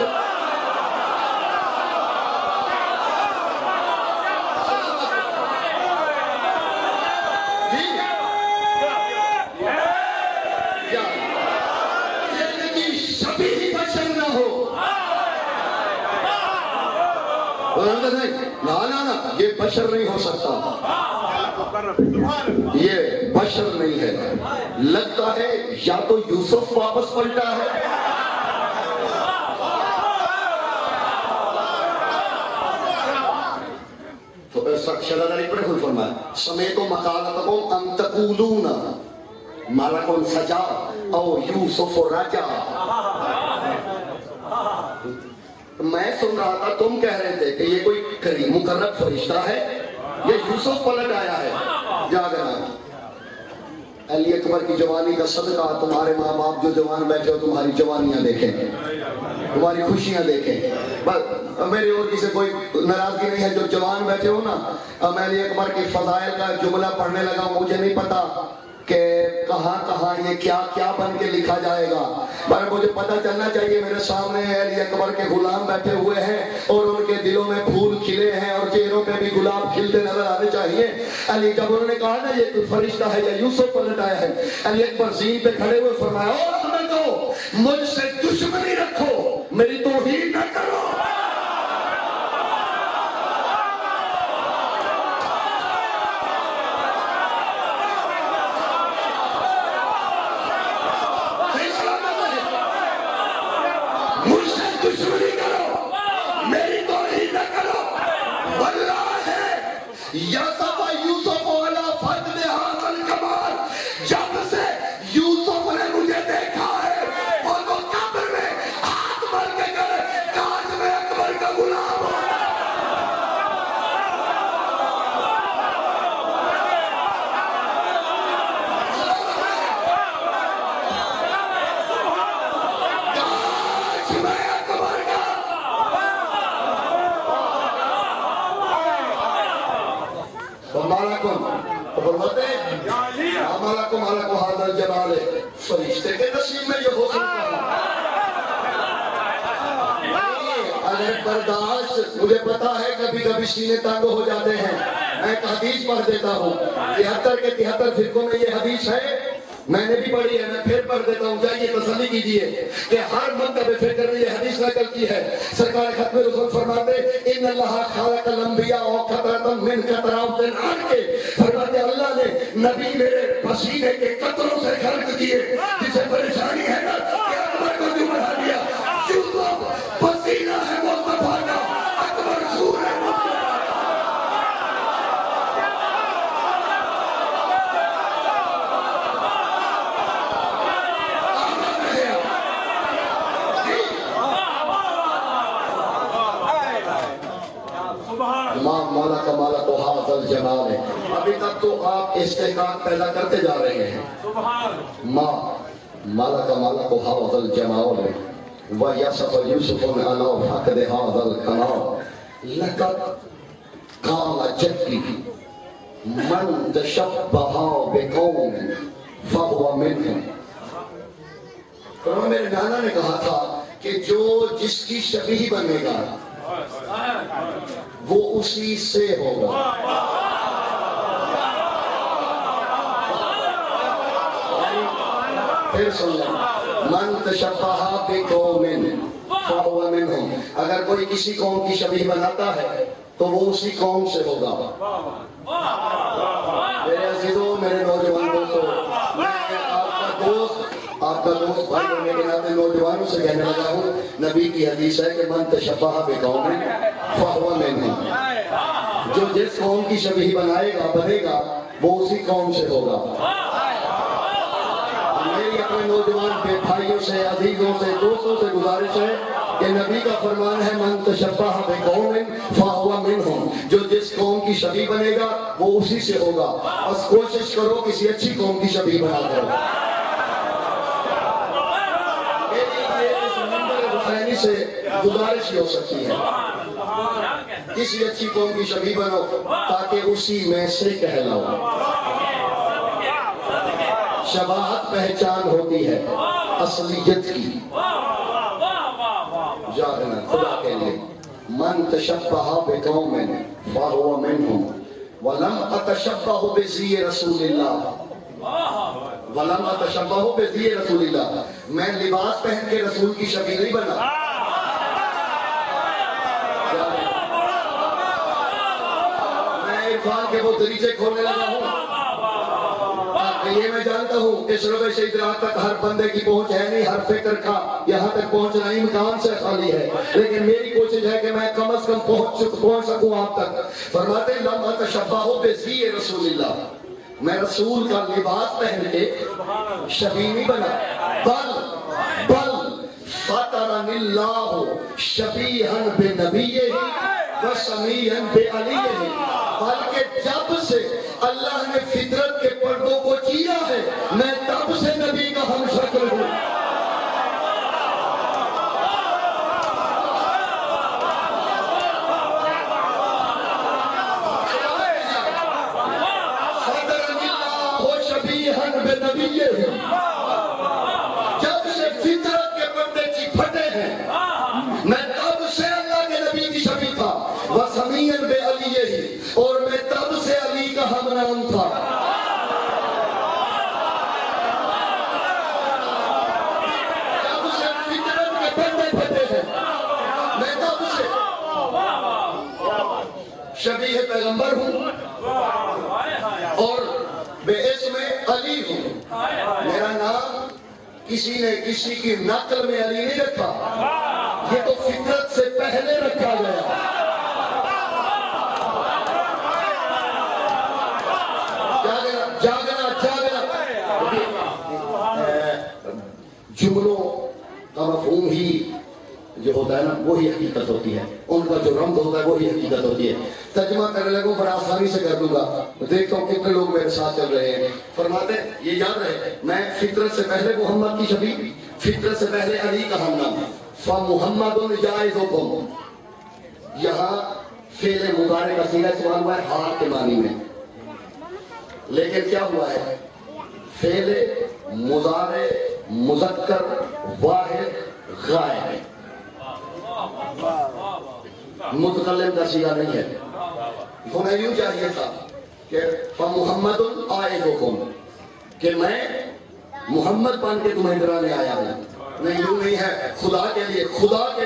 ना ये बशर नहीं हो सकता, ये बशर नहीं है। लगता है या तो यूसुफ वापस पलटा है, तो ऐसा शरादारी पड़े खुद फरमाया समेत मकालतकुम अन तकूलूना मलकुन सजा और यूसुफ राजा। मैं सुन रहा था तुम कह रहे थे कि ये कोई करीम मुकर्रब फरिश्ता है, ये यूसुफ पलट आया है। याद है अली अकबर की जवानी का सदका, तुम्हारे माँ बाप जो जवान बैठे हो तुम्हारी जवानियां देखें, तुम्हारी खुशियां देखें। बस मेरी और किसी कोई नाराजगी नहीं है, जो जवान बैठे हो ना। मैं अली अकबर की फजाइल का जुमला पढ़ने लगा, मुझे नहीं पता कि कहाँ कहाँ ये क्या क्या बन के लिखा जाएगा, पर मुझे पता चलना चाहिए मेरे सामने अली अकबर के गुलाम बैठे हुए हैं और उनके दिलों में फूल खिले हैं और चेहरों पे भी गुलाब खिलते नजर आने चाहिए। अली जब उन्होंने कहा ना ये कोई फरिश्ता है या यूसुफ पलट आया है, अली अकबर ज़ीन पे खड़े हुए फरमाया, तो मुझसे दुश्मनी रखो, मेरी तौहीन न करो। फरिश्ते के नसीब में ये हो सकता है। अगर बर्दाश्त, मुझे पता है कभी कभी सीने तंग हो जाते हैं, मैं एक हदीस पढ़ देता हूँ। 73 के 73 फिरकों में ये हदीस है, मैंने भी पढ़ी है, मैं फिर पढ़ देता हूँ, जाइए तसल्ली कीजिए कि हर मंतबे फिक्र में ये हदीस नकल की है। सरकार खत्म रसूल फरमाते इन अल्लाह खालकल अंबिया व कतरतम मिन कतरातिन के, फरमाते अल्लाह ने नबी मेरे पसीने के कतरों से खल्क किए। जिसे परेशानी है ना कि अकबर को क्यों बढ़ा दिया, यूसुफ पसीना है मुस्तफा का, अकबर सूर है मौला का माला तो हाज़ल जमाल है। अभी तक तो आप इस्तेकाक पैदा करते जा रहे हैं। माला का माला को हाज़ल जमाल है। वह यसफ़ यूसुफ अला फक़द हाज़ल कमाल लक़द क़ाल जद्दी मन तशब्बहा बिक़ौमिन फ़हुव मिन्हुम। तो मेरे नाना ने कहा था कि जो जिसकी शबीह बनेगा वो उसी से होगा। फिर सुन लें, मन तशब्बहा बिक़ौमिन फ़हुव मिन्हुम। अगर कोई किसी कौम की शबीह बनाता है तो वो उसी कौम से होगा। मेरे अज़ीज़ों, मेरे नौजवान दोस्तों, मैं आपका दोस्त भाई होने के नाते नौजवानों से कहने लगा हूँ, नबी की हदीस है कि मन तशब्बहा बिक़ौमिन फ़हुव मिन्हुम। जो जिस कौम की शबीह बनेगा वो उसी कौम से होगा। मेरी अपने नौजवान भाइयों से, अजीजों से, दोस्तों से गुजारिश है कि नबी का फरमान है मन तशब्बह बिकौमिन फहुवा मिनहुम, जो जिस कौम की शबीह बनेगा वो उसी से होगा। बस कोशिश करो किसी अच्छी कौम की शबीह बना करो। हुसैनी से गुजारिश हो सकती है किसी अच्छी कौम की शबीह बनो ताकि उसी में से कहलाओ। शबाहत पहचान होती है असलियत की। जागना खुदा के लिए मन तशब्बह बिकौमिन फहुवा मिनहुम वलम अतशब्बह बिज़ी रसूलिल्लाह वलम अतशब्बह बिज़ी रसूलिल्लाह। मैं लिबास पहन के रसूल की शबीह नहीं बना। मैं इरफान के वो दरीचे खोलने लगा हूँ। ये मैं जानता हूँ कि शुरू से इधर तक हर बंदे की पहुंच है नहीं, हर फिक्र का यहाँ तक पहुंचना इम्कान से खाली है, लेकिन मेरी कोशिश है कि मैं कम से कम पहुंच सकूं आप तक। फरमाते लम्हा तशब्बहु बिज़ी रसूलिल्लाह, मैं रसूल का लिबास पहन के शबीह नहीं बना। बल फतरनिल्लाहु शबीहन बिनबिय्यिही व समीहन बिअलिय्यिही, बल्कि जब से अल्लाह ने फितरत के पर्दों को चीरा है मैं तब से नबी का हम शक्ल हूं। जब से फितरत के पर्दे फटे हैं मैं तब से अल्लाह के नबी की शबीह था। वह समीयन बे अली ही, और मैं तब से अली का हमनाम था। जब से फितरत के पर्दे फटे हैं मैं तब से शबीह पैगंबर हूं और बेइस्म अली हूं। मेरा नाम किसी ने किसी की नकल में अली नहीं रखा, ये तो फितरत से पहले रखा गया। जागना जुमलों का मफहूम ही जो होता है ना वही हकीकत होती है, उनका जो रंग होता है वही हकीकत होती है। तर्जुमा करने लगूं बड़ा आसानी से कर दूंगा, देखता हूँ कितने लोग मेरे साथ चल रहे हैं। फरमाते ये याद रहे मैं फितरत से पहले मोहम्मद की शबीह, फितरत से पहले अली का हमनाम। फमुहम्मदुन जाइज़ुकुम, यहाँ फेले मुदारे का सीधा इस्तेमाल हुआ है हाल के मानी में, लेकिन क्या हुआ है फेले मुदारे मुज़क्कर वाहिद गायब, मुतकल्लिम का सीगा नहीं है। होना यूं चाहिए था कि फमुहम्मदुन आइज़ुकुम, कि मैं मोहम्मद बन के तुम्हें डराने आया हूं। नहीं यूं नहीं है, खुदा के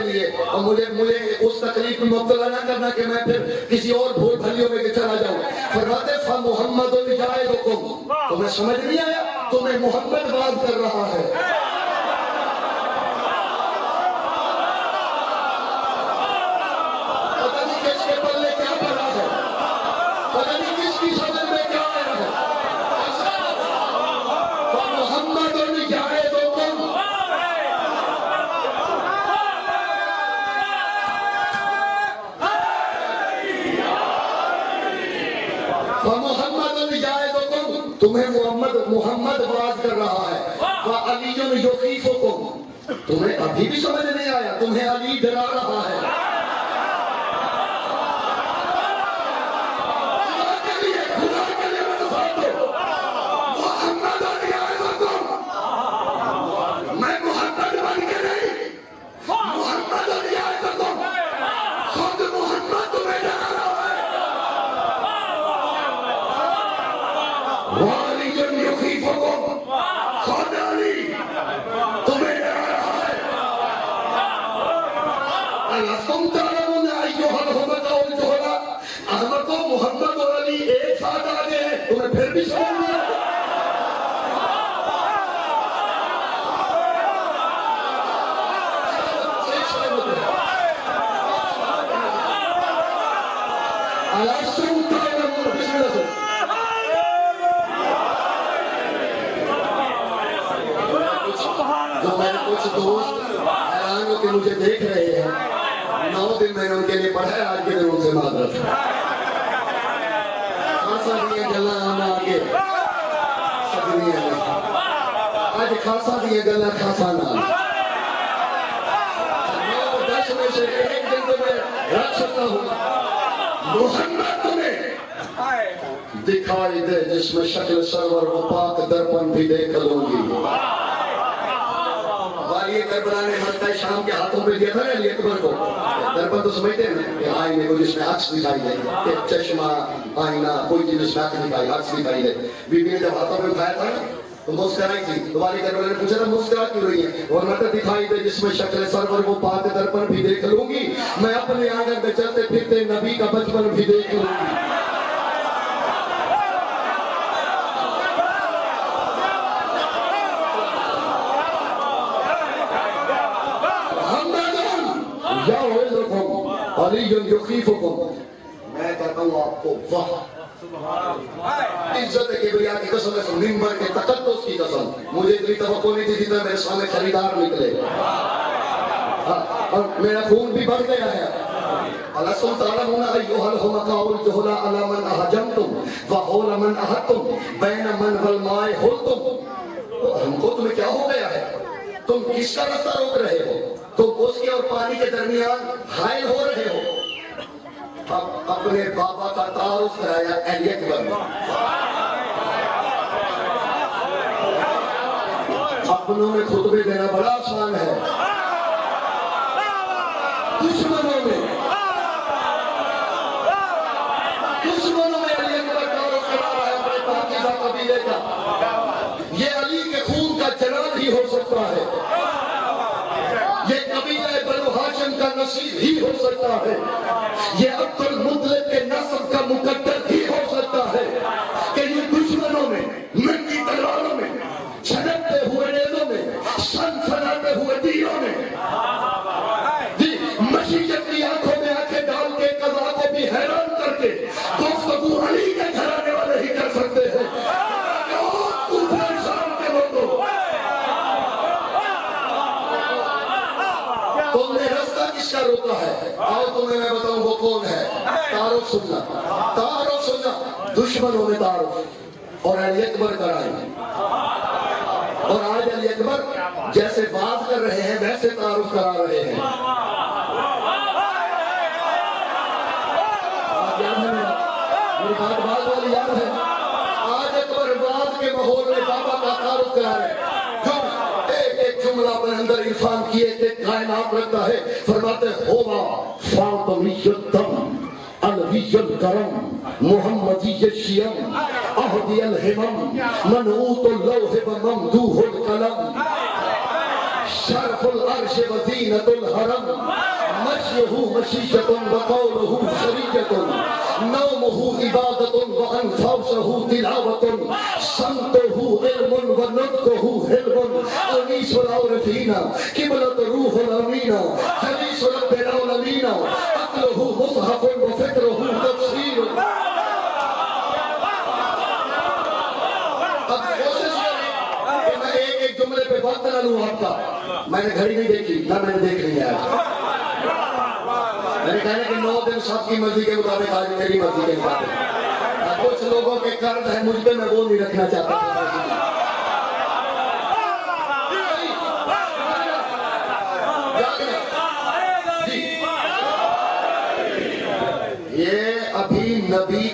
लिए और मुझे उस तकलीफ में मुब्तला ना करना कि मैं फिर किसी और भूल भलियों में चला जाऊं। फरमाते फमुहम्मदुन जाइज़ुकुम, तुम्हें समझ नहीं आया, तुम्हें मोहम्मद बात कर रहा है। तुम्हें मोहम्मद बात कर रहा है। वह अली युखीफुकुम, तुम्हें अभी भी समझ नहीं आया, तुम्हें अली डरा रहा है। मोहम्मद और अली एक साथ आ गए हैं, तुम्हें फिर भी समझ नहीं आया। दोस्त हैरान हो के मुझे देख रहे हैं। 9 दिन मैंने उनके लिए पढ़ा है, आज के दिन उनसे माजरत। खासा दिए गला आना आगे सजनिया ने, आज खासा दिए गला खासा ना। 9-10 में से एक दिन तो मैं रख सकता हूँ। मोहम्मद तुम्हें दिखाई दे जिसमें शक्ल सरवर वो पाक दर्पण भी देख लूंगी। वाली करबला ने मक्का शाम के हाथों में दिया था ना अली अकबर को। दर्पण तो समझते हैं कि आईने को जिसमें अक्स दिखाई दे, एक चश्मा आईना कोई चीज जिसमें अक्स दिखाई अक्स दिखाई दे। बीबी ने जब हाथों में उठाया था तो मुस्कुराई थी। तो वाली करबला ने पूछा था मुस्कुरा क्यों रही है? और मत दिखाई दे जिसमें शक्ल सरवर वो पाक दर्पण भी देख लूंगी। मैं अपने आंगन में चलते फिरते नबी का बचपन भी देख लूंगी। मैं कहता हूँ आपको वाह, इज्जत किबरिया की कसम, मिंबर के तकद्दुस की कसम, मुझे इतनी तवक्को नहीं थी जितना मेरे सामने खरीदार निकले। और मेरा खून भी बढ़ गया है। हमको तुम्हें क्या हो गया है? तुम किसका रास्ता रोक रहे हो? तुम उसके और पानी के दरमियान हायल हो रहे हो। अपने बाबा का तारुफ कराया अली अकबर ने। अपनों में खुतबे देना बड़ा आसान है, दुश्मनों में अली अकबर तारुफ करा रहा है अपने पाकिज़ा कबीले का। ये अली के खून का जनाब ही हो सकता है, ये कबीला बनु हाशिम का नसीब ही हो सकता है, ये अब्दुल मुत्तलिब के नस्ल का मुकद्दर ही हो सकता है कि ये दुश्मनों में, नंगी तलवारों में, छनकते हुए नेज़ों में, सनसनाते हुए तीरों में, मशीयत की आंखों में आंखें डाल के कज़ा को भी हैरान करके गुफ्तगू अली के घराने वाले ही कर सकते हैं। तुमने रास्ता किसका रोका है? आओ तुम्हें मैं बताऊं वो कौन है। तारुफ सुनना, तारुफ सुनना। दुश्मनों ने तारुफ और अली अकबर कराए, और आज अली अकबर जैसे बात कर रहे हैं वैसे तारुफ करा रहे हैं। मेरी बात वाली याद है? आज अकबर बात के माहौल में बाबा का तारुफ करा रहे हैं। एक जुमला अपने अंदर इरफान किए के कायनात रखता है। फरमाते होगा फातिमियुद्दम अलवियुल करम मुहम्मदिय्यशियम अहदियल हिमम मनऊतुल लौह व ममदूहुल कलम शरफुल अर्श व ज़ीनतुल हरम मश्यहु मशीशतुन व कौलुहु शरीयतुन नौमुहु इबादतुन व अनफासहु तिलावतुन संतहु इल्मुन व नुत्कुहु हिल्मुन अनीसुल औरफीना किबलत रूहुल अमीना जलीसुल रब्बिल आलमीना अक्लुहु मुसहफुन व फिक्रुहु तफसीर। अब कोशिश करें कि मैं एक जुमले पे बात ना लूं आपका। मैंने घड़ी नहीं देखी ना मैंने देख ली आज। मैंने कहा कि 9 दिन सबकी मर्जी के मुताबिक, आज मेरी मर्जी के मुताबिक। कुछ लोगों के कर्ज है मुझ पे, मैं वो नहीं रखना चाहता। ये अभी नबी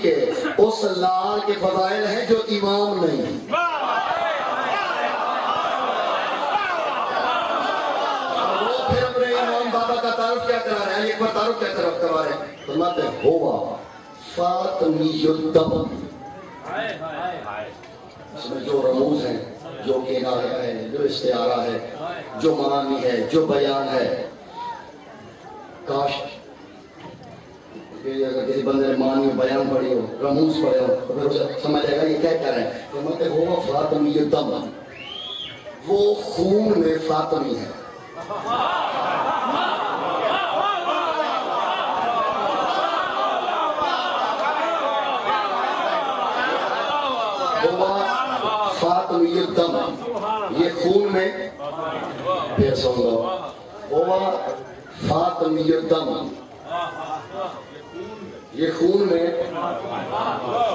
के उस लाल के फजाइल हैं जो इमाम नहीं। बाबा का तारुफ क्या करा रहे हैं? एक बार तारुफ क्या करवा रहे हैं? फरमाते होगा फातिमियुद्दम, इसमें जो रमूज है, जो किनारा है, जो इस्तिआरा है, जो मानी है, जो बयान है। काश अगर किसी बंदे ने मानी बयान पढ़ी हो, रमूज पढ़े हो, तो फिर उसे समझ आएगा ये क्या कह रहे हैं। फरमाते होगा फातिमियुद्दम, वो खून में फातिमी है। फातिमियुद्दम, ये खून में फिर सुन लो, हुआ फातिमियुद्दम, ये खून में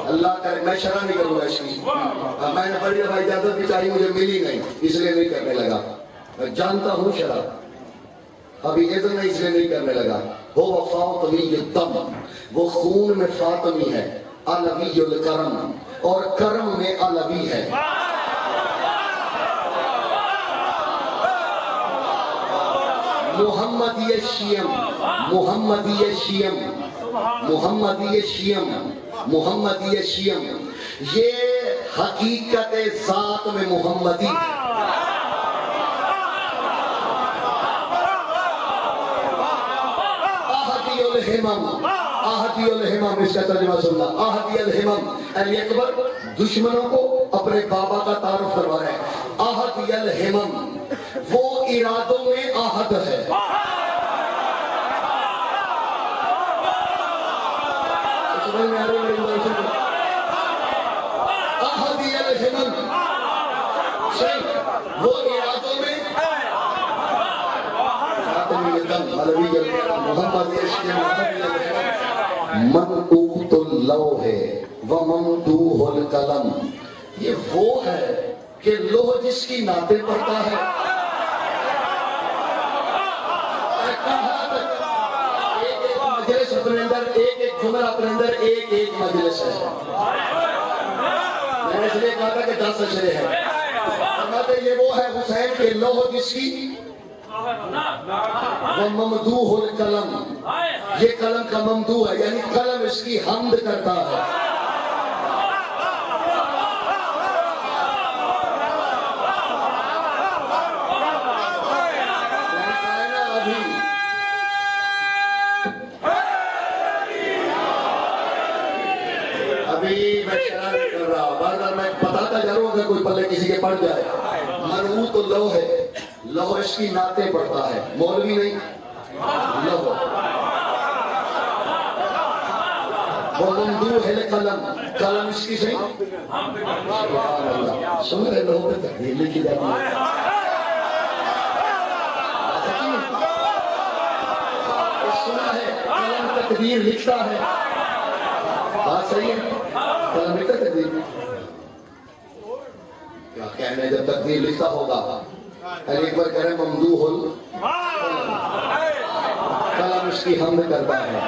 अल्लाह करे, मैं शरा नहीं करूंगा इसकी, मैंने बड़ी दफा इजाजत भी चाहिए, मुझे मिली नहीं, इसलिए नहीं करने लगा। मैं जानता हूँ शरा, अभी इधर नहीं, इसलिए नहीं करने लगा। हो फातिमियुद्दम, वो खून में फातिमी है, अलवियुल करम, और करम में अलवी है। मुहम्मदीय शियम, मुहम्मदीय शियम, मुहम्मदीय शियम, मुहम्मदीय शियम, ये हकीकत जात में मुहम्मदी। आहदियुल हिमम, आहदियुल हिमम, इसका तर्जुमा सुनना। आहदियुल हिमम अली अकबर दुश्मनों को अपने बाबा का तारुफ करवा रहे हैं। आहदियुल हिमम, वो इरादों में आहद है। आहदियुल हिमम, वो इरादों में मनऊतुल लौहे व ममदूहुल कलम, ये वो है कि लोह जिसकी नाते पड़ता है। एक एक मजलिस अपने अंदर, एक एक जुमला अपने अंदर, एक एक मजलिस है। मैंने इसलिए कहा था कि 10 अशरे हैं। ये वो है हुसैन के लोह जिसकी ममदूहुल कलम, ये कलम का ममदू है, यानी कलम इसकी हमद करता है। अभी मैं शराब नहीं कर रहा, बार-बार मैं बताता जा रहा हूं, अगर कोई पल्ले किसी के पड़ जाए। मरऊ तो लौह है, लौह इसकी नाते पड़ता है, मौलवी नहीं, लौह। वो ममदूहुल कलम, कलम इसकी सही। सुन रहे लोगों पे तकदीर लिखी जाती है। सुना है, कलम तकदीर लिखता है, बात सही है। कलम लिखता तकदीर, क्या कहने, जब तकदीर लिखता होगा। एक बार करें ममदूहुल कलम इसकी हमद करता है।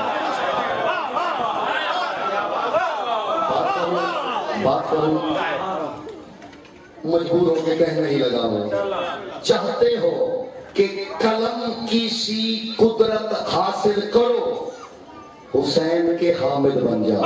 बात करूं मजबूर होकर कहने ही लगा हूं। चाहते हो कि कलम की सी कुदरत हासिल करो, हुसैन के हामिद बन जाओ।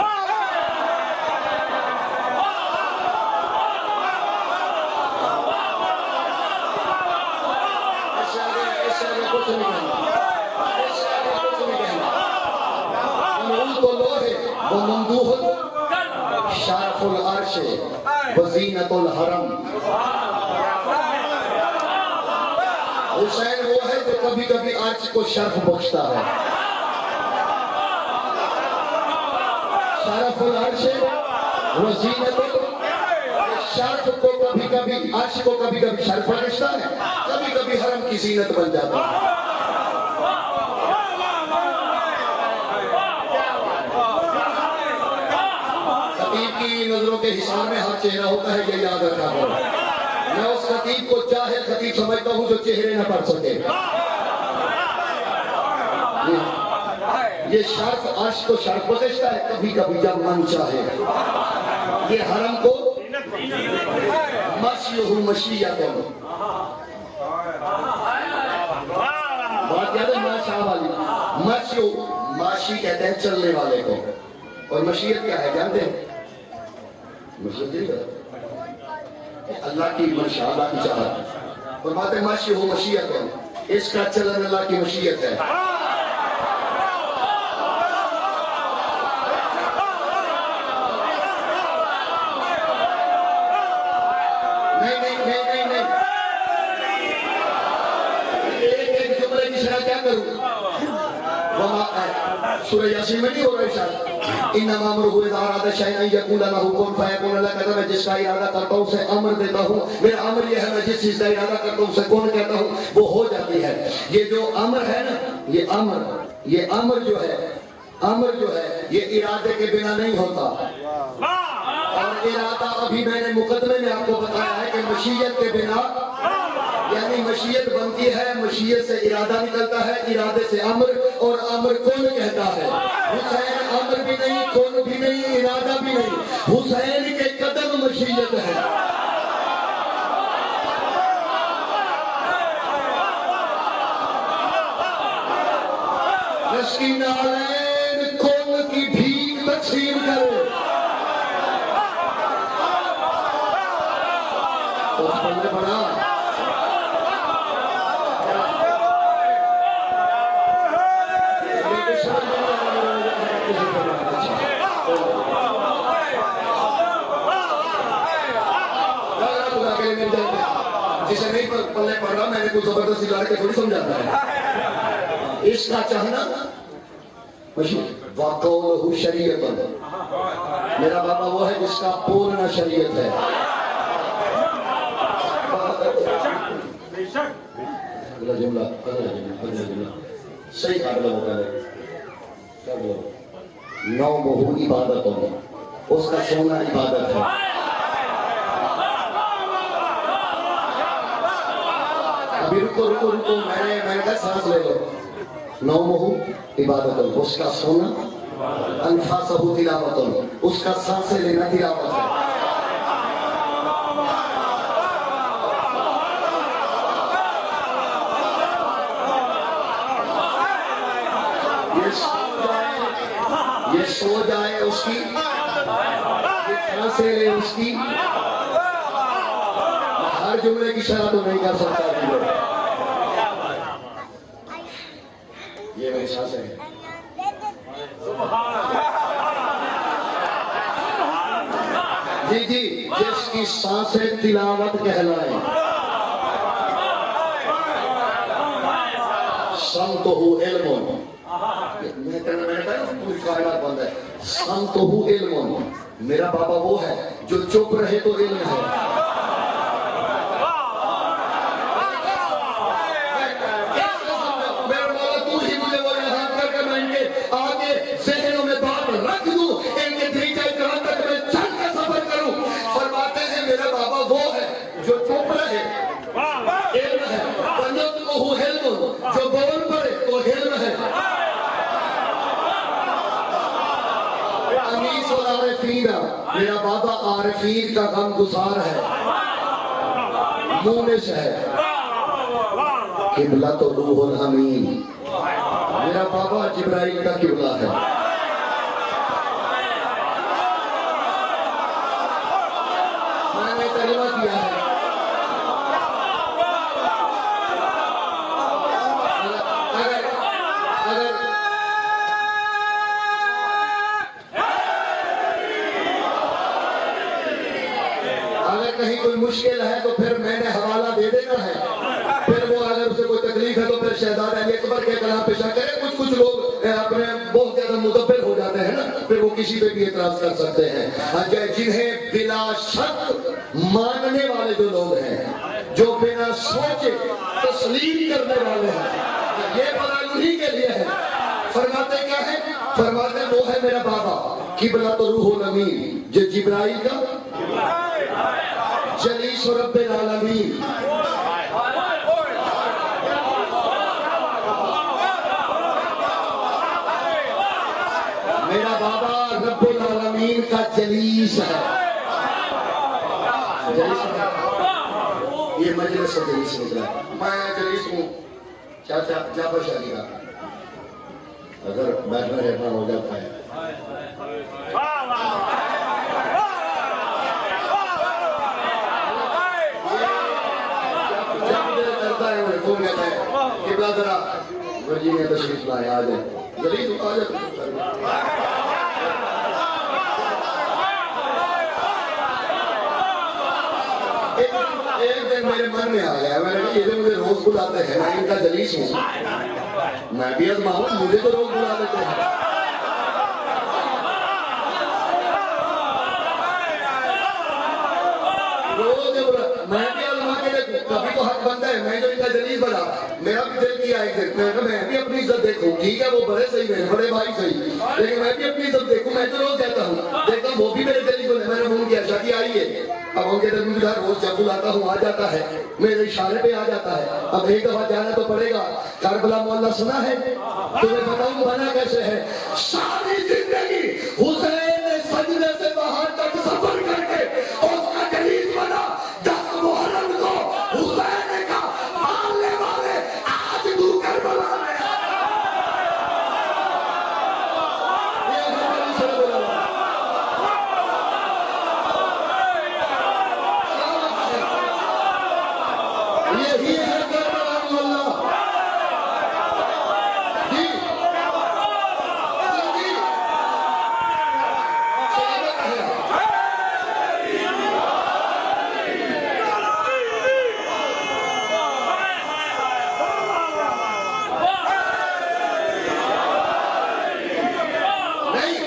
वो ममदूहुल शारफुल अर्श वज़ीनतुल हरम, हुसैन वो है जो कभी कभी अर्श को शर्फ बख्शता है। शारफुल अर्श वज़ीनतुल, शर्फ को कभी कभी, अर्श को कभी कभी शर्फ बख्शता है, कभी कभी हरम की जीनत बन जाता है। नजरों के हिसाब में हर चेहरा होता है, ये याद रखा करो। मैं उस खतीब को जाहिल खतीब समझता हूं जो चेहरे न पढ़ सके। ये शर्फ अर्श को शर्फ बख्शता है कभी कभी जब मन चाहे। ये हरम को मशयहु मशियतन, बात याद है माशा वाली। मशयहु, माशी कहते हैं चलने वाले को, और मशीयत क्या है जानते हैं? अल्लाह की मंशा, अल्लाह की चाहत। और बात है मशयहु मशियतन, इसका चलन अल्लाह की मशीयत है। नहीं नहीं नहीं नहीं नहीं, एक एक जुमले की शरह क्या करूं? सूरह यासीन में नहीं हो रहा शायद, इन्नमा अमरुहु इज़ा अरादा शैअन यक़ूल लहू कुन फयकून। अल्लाह कहता है मैं जिसका इरादा करता हूँ उसे अमर देता हूँ, मेरा अमर यह है मैं जिस चीज का इरादा करता हूँ उसे कौन कहता हूँ वो हो जाती है। ये जो अमर है ना, ये अमर जो है ये इरादे के बिना नहीं होता। और इरादा अभी मैंने मुकदमे में आपको बताया है कि मशीयत के बिना, यानी मशीयत बनती है, मशीयत से इरादा निकलता है, इरादे से अमर, और अमर कौन कहता है? हुसैन अमर भी नहीं, कौन भी नहीं, इरादा भी नहीं, हुसैन के कदम मशीयत है। नालैन कौन की भीख तकसीम करे तो पल्ले बड़ा जिसे नहीं पल्ले पड़ रहा, मैंने कुछ जबरदस्ती लड़ के थोड़ी समझाता है। इसका चाहना वाकौलहु शरीयतन, मेरा बाबा वो है जिसका पूर्ण शरीयत है। अगला जुमला सही काबिल होता है। क्या बोलो? नौ बहु इबादत हो, उसका सोना इबादत है। अभी रुको, मैंने कहा सांस ले लो। नौ बहु इबादत, उसका सोना, अनफासहु तिलावत, उसका सांसें लेना तिलावत है। ये सो जाए उसकी, ये सांसें ले उसकी। हर जुमले की शरह तो नहीं कर सकता, ये मेरी सांसें हैं। जी, जिसकी सांसें तिलावत कहलाए। संतहु इल्मुन, मैंने कहा पूरी कायनात बंद है। संतहु इल्मुन, मेरा बाबा वो है जो चुप रहे तो इल्म है। जो बोल पड़े तो हिल्म है। अनीस और आरिफीना, मेरा बाबा आरिफीन का गम गुजार है, मूनिस है। किबला तो रूहुल अमीन, मेरा बाबा जिब्राइल का किबला है। मैंने कलिमा किया है, कहीं कोई मुश्किल है तो फिर मैंने हवाला दे देना है। फिर वो अगर उसे कोई तकलीफ है तो फिर शहजादा अली अकबर के कलाम पेशा करे। कुछ लोग अपने बहुत ज्यादा मुदब्बिर हो जाते हैं ना, फिर वो किसी पे भी एतराज कर सकते हैं। जिन्हें बिला शक मानने वाले जो लोग हैं, जो बिना सोचे तस्लीम करने वाले हैं, ये भला उन्हीं के लिए है। फरमाते क्या है? फरमाते वो है मेरा बाबा किबला तो रूहुल अमीन, जो जिब्राइल का जलीस रब्बिल आलमीन। मेरा बाबा रब्बुल आलमीन का जलीस है। ये मजलिस से जलीस निकला। मैं जलीस हूँ चाचा जाफर शादी का, अगर बैठना रहना हो जाता है। जरा वर्जीनिया तशरीफ लाए, आ जाए जलीस आ जाए। एक दिन मेरे मन में आ गया, मैंने कहा ये मुझे रोज बुलाते हैं, मैं इनका जलीस हूँ, मैं भी आजमाऊं, मुझे तो रोज बुला लेते हैं। अपनी इज्जत देखूं, ठीक है वो बड़े सही मेरे बड़े भाई सही, लेकिन मैं भी अपनी इज्जत देखूं। मैं तो रोज जाता हूँ, देखता हूँ वो भी मेरे टेलीफोन है, मैंने फोन किया शादी आई है, अब उनके घर रोज जब बुलाता हूँ आ जाता है, मेरे इशारे पे आ जाता है। अब एक दफा जाना तो पड़ेगा। करबला मोहल्ला सुना है? तुम्हें बताऊं बना कैसे है। सारी जिंदगी हुसैन ने सजदे से बाहर तक सफर करके उसका जलीस बना। 10 मुहर्रम को हुसैन का मानने वाले आज तू करबला में यही है करबला मोहल्ला। जी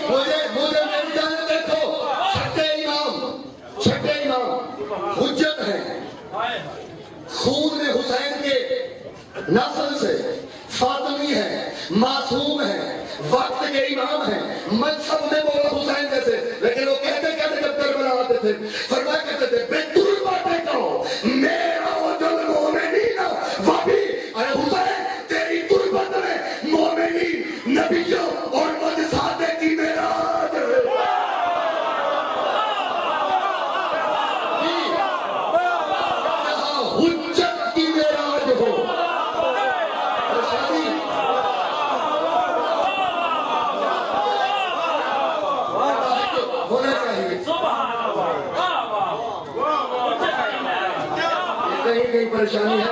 मुझे मेरी जाने देखो, छठे इमाम हुज्जत है, खून में हुसैन के नस्ल से फातिमी है, मासूम है, वक्त के इमाम है, मजहब में वो हुसैन जैसे, लेकिन वो कहते कहते जब करबला आते थे फरमाया करते थे बेतुल बातें कहो मेरा वजल मोमिनीन वफी। अरे हुसैन तेरी तुरबत में मोमिनीन नबियों और मुजसादे की मेराज है। हुज्जत की मेराज हो। शादी होना चाहिए। कहीं कहीं परेशानी है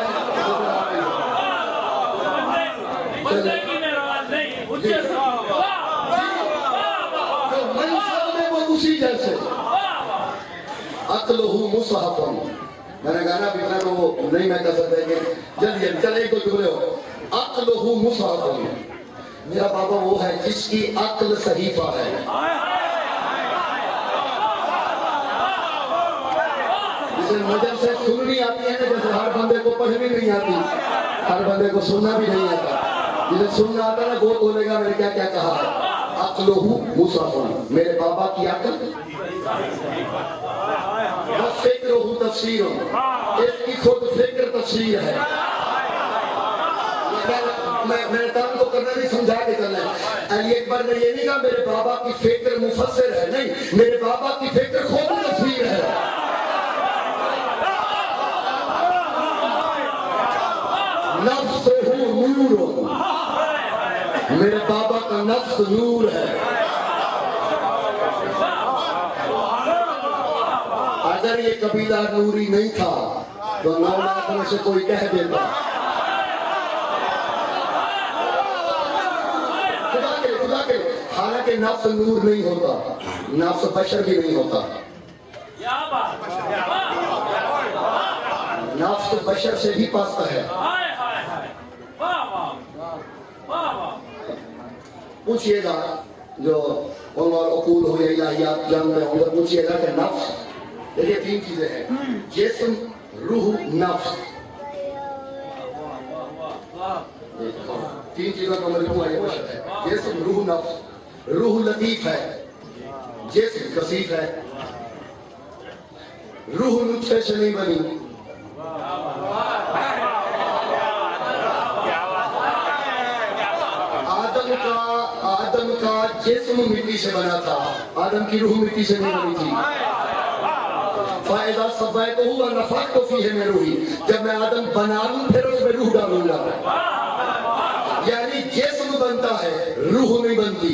तो मनसब में वो उसी जैसे अक्लहू मुसहफन। मैंने गाना भी बना तो वो नहीं मैं कर सकता कि जल्दी चले एक दो जुमले हो। अक्लहू मुसहफन, मेरा बाबा वो है जिसकी अक्ल सहीफा है। जिसे नजर से सुननी आती है ना, जैसे हर बंदे को पढ़नी नहीं आती, हर बंदे को सुनना भी नहीं आता। जिसे सुनना आता ना वो बोलेगा मैंने क्या क्या कहा है। अक्लहू मुसहफन, मेरे बाबा की अक्ल फिक्र तफसीर, इसकी खुद फिक्र तफसीर है। मैंने काम को करना नहीं, समझा के करना है। अली अकबर ने ये नहीं कहा मेरे बाबा की फिक्र मुफस्सिर है, नहीं, मेरे बाबा की फिक्र खुद तफसीर है। नफ्स नूर, मेरे बाबा का नफ्स नूर है। अगर ये कबीला नूरी नहीं था तो 9 लाख में से कोई कह देता खुदा के। हालांकि नफ्स नूर नहीं होता, नफ्स बशर भी नहीं होता। नफ्स बशर से भी पास्ता है। पूछिएगा जो उमर अकूल हो या इलाहियात जानते होंगे, पूछिएगा कि नफ्स, देखिए 3 चीजें हैं, जिस्म, रूह, नफ्स। 3 चीजों का मजमूआ ये बशर है। जिस्म, रूह, नफ्स। रूह लतीफ है, जिस्म कसीफ है। रूह नुत्फे से नहीं बनी। आदम का जिस्म मिट्टी से बना था, आदम की रूह मिट्टी से नहीं बनी थी। फायदा सबाय को हुआ नफाक तो फी है मैं रूही, जब मैं आदम बना लूं फिर उसमें रूह डालूंगा। यानी जिस्म बनता है, रूह नहीं बनती।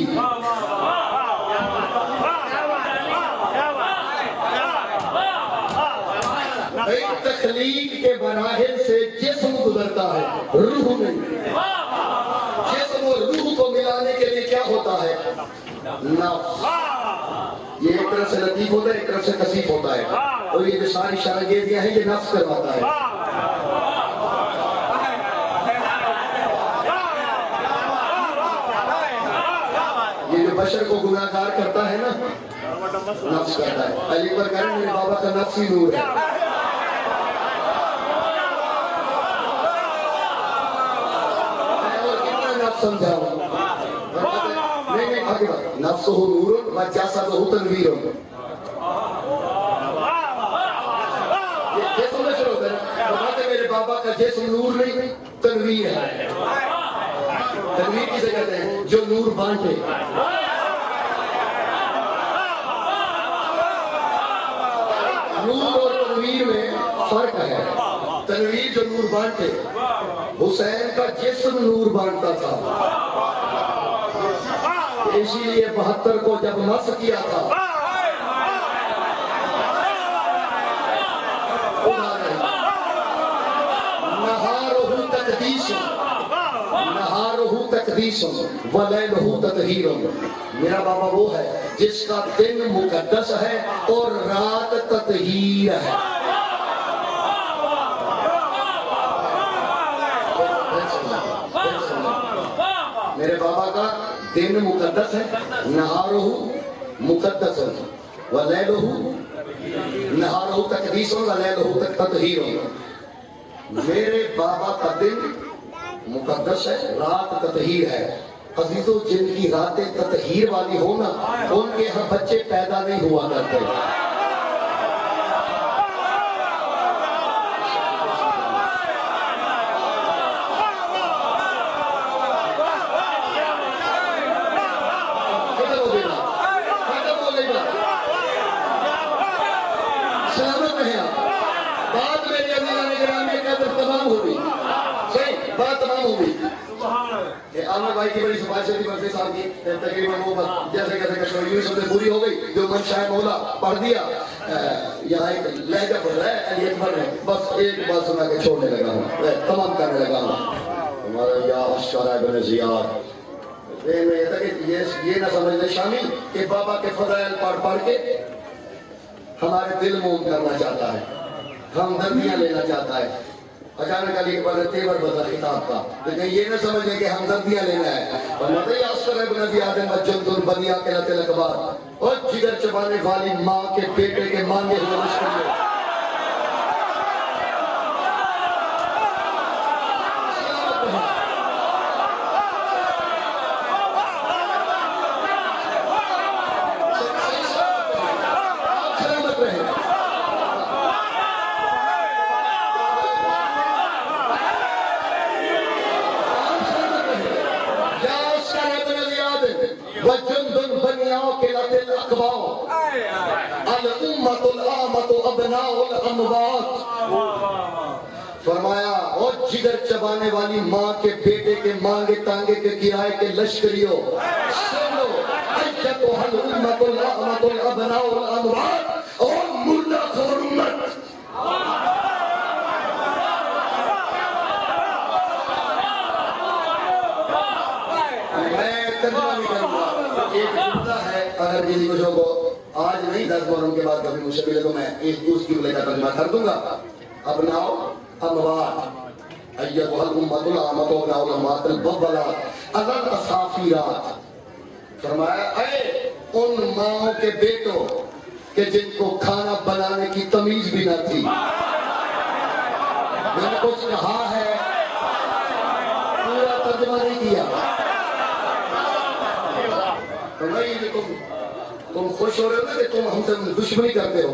एक तखलीक के मराहिल से जिस्म गुजरता है, रूह नहीं। जिस्म और रूह को मिलाने के लिए क्या होता है? नफ्स। ये एक तरफ से लतीफ होता है, एक तरफ से कसीफ होता है, और ये जो सारी शागिर्दियां हैं ये नफ्स करवाता है। ये जो बशर को गुनाहगार करता है ना, नफ्स करता है। अली पर कह रहे मेरे बाबा का नफ्स ही नूर है। समझाऊं। नहीं नहीं आगे बढ़। नफ्सुहु नूरुन व जसदुहु तनवीरुन। ये समझ रहे हो ना? फरमाते मेरे बाबा का जिस्म नूर नहीं तनवीर है। तनवीर किसे कहते हैं? जो नूर बांटे। नूर और तनवीर में फर्क है। तनवीर जो नूर बांटे, हुसैन का जिस्म नूर बांटता था, इसीलिए 72 को जब नस किया था नहारुहु तकदीसुन व लैलुहु तत्हीरुन। मेरा बाबा वो है जिसका दिन मुकद्दस है और रात तत्हीर है। मेरे बाबा का दिन मुकद्दस है, नहारुहु मुकद्दसन व लैलुहु नहारुहु तकदीसुन व लैलुहु तत्हीरुन। मेरे बाबा का दिन मुकद्दस है, रात तत्हीर है। अजीजों, जिनकी रातें तत्हीर वाली हो ना, उनके यहाँ बच्चे पैदा नहीं हुआ करते। सलामत रहे आप। बात मेरी अल्लाह ने गिरामी का तमाम हो गई। सही बात तमाम हो गई। आमिर भाई की बड़ी सिफारिश थी बरसे साहब की, तकरीबन वो जैसे कैसे यूं समझे पूरी हो गई। जो मन शाह मौला पढ़ दिया। यहाँ एक लहजा पढ़ रहा है अली अकबर ने, बस एक बात सुना के छोड़ने लगा हूँ, तमाम करने लगा हूँ। हमारा या अशरा इब्न ज़ियाद ये ना समझ ले शामिल कि बाबा के फज़ाइल पढ़ के हमारे दिल मोम करना चाहता है, हमदर्दियां लेना चाहता है। अचानक अली के बाद तेवर बदला खिताब का, लेकिन ये न समझ लें कि हमदर्दियां लेना है। और जिगर चबाने वाली माँ के बेटे के मांगे हुए मुश्किल फरमाया, और जिगर चबाने वाली माँ के बेटे के मांगे तांगे के किराए के लश्करियों, सुनो और मुर्दा खोर उम्मत। मैं तर्जुमा नहीं करूंगा। एक जुमला है, अगर किसी कुछ को आज नहीं 10 मुहर्रम के बाद कभी मुझसे मिले तो मैं उसकी का तर्जुमा कर दूंगा। अपनाओ अमवात अय्युहल उम्मतुल आमतु उलमातुल बब्बलात अदल असाफिरात। फरमाया, ऐ उन माओं के बेटों के जिनको खाना बनाने की तमीज भी न थी। मैंने कुछ कहा है, पूरा तर्जुमा नहीं किया। तो भाई तुम खुश हो रहे हो ना कि तुम हमसे दुश्मनी करते हो।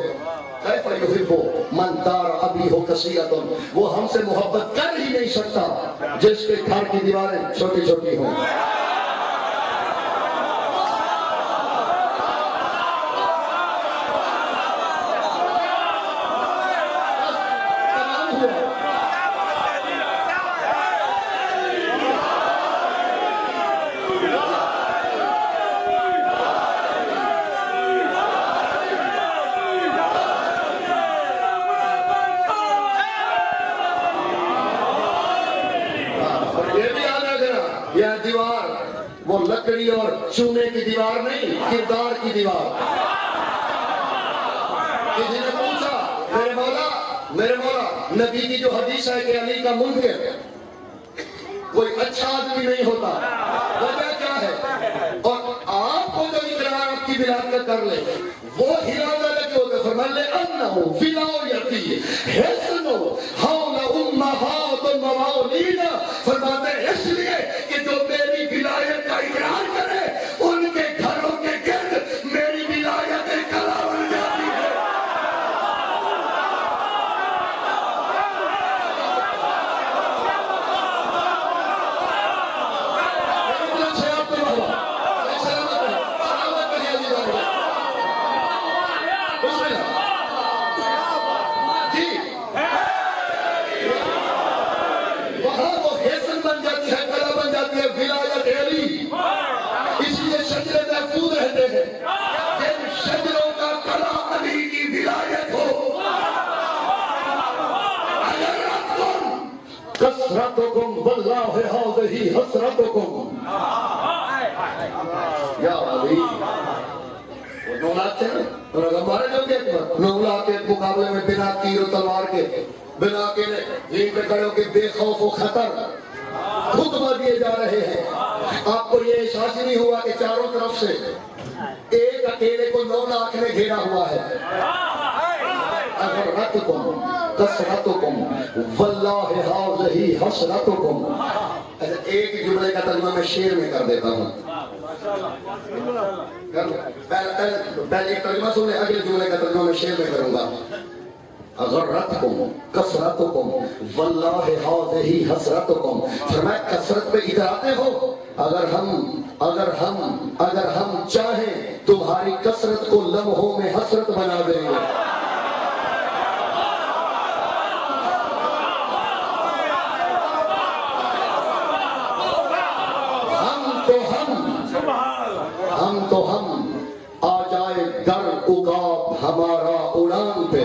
मन दार अभी हो कसीयतुन, वो हमसे मोहब्बत कर ही नहीं सकता जिसके घर की दीवारें छोटी छोटी हों। वो लकड़ी और चूने की दीवार नहीं, किरदार की दीवार। किसी ने पूछा, मेरे मौला नबी की जो हदीस है कि अली का मुनकर कोई अच्छा आदमी नहीं होता, वजह क्या है? और आपको जो इकरार आपकी विलादत कर ले वो हिरादा लगे होते। फरमाया अन्नहु फिलायती हसनु हौला उम्महातुन मवालीना। फरमाते इसलिए कि जो मेरी विलायत अली, इसलिए शजरे महफूज रहते हैं। जिन शजरों का कला अली की विलायत हो, कसरतुकुम वल्लाहि हाज़िही हसरतुकुम, या अली। वो 9 लाख थे ना, हमारे जो के 9 लाख के मुकाबले में बिना तीर और तलवार के, बिना अकेले जीन पे खड़े होकर बेखौफ व खतर खुतबा दिए जा रहे हैं। आपको ये एहसास ही नहीं हुआ कि चारों तरफ से एक अकेले को 9 लाख ने घेरा हुआ है। कसरतुकुम वल्लाहि हाज़िही हसरतुकुम। एक जुमले का तर्जुमा मैं शेर में कर देता हूँ। पहले एक तर्जुमा सुन ले, अगले जुमले का तर्जुमा मैं शेर में करूंगा। गर्रतकुम कसरतुकुम वल्लाहि हाज़िही हसरतुकुम। फरमाया कसरत पे इतराते हो, अगर हम चाहें तुम्हारी कसरत को लम्हों में हसरत बना देंगे। हम आ जाए दर उकाब हमारा उड़ान पे।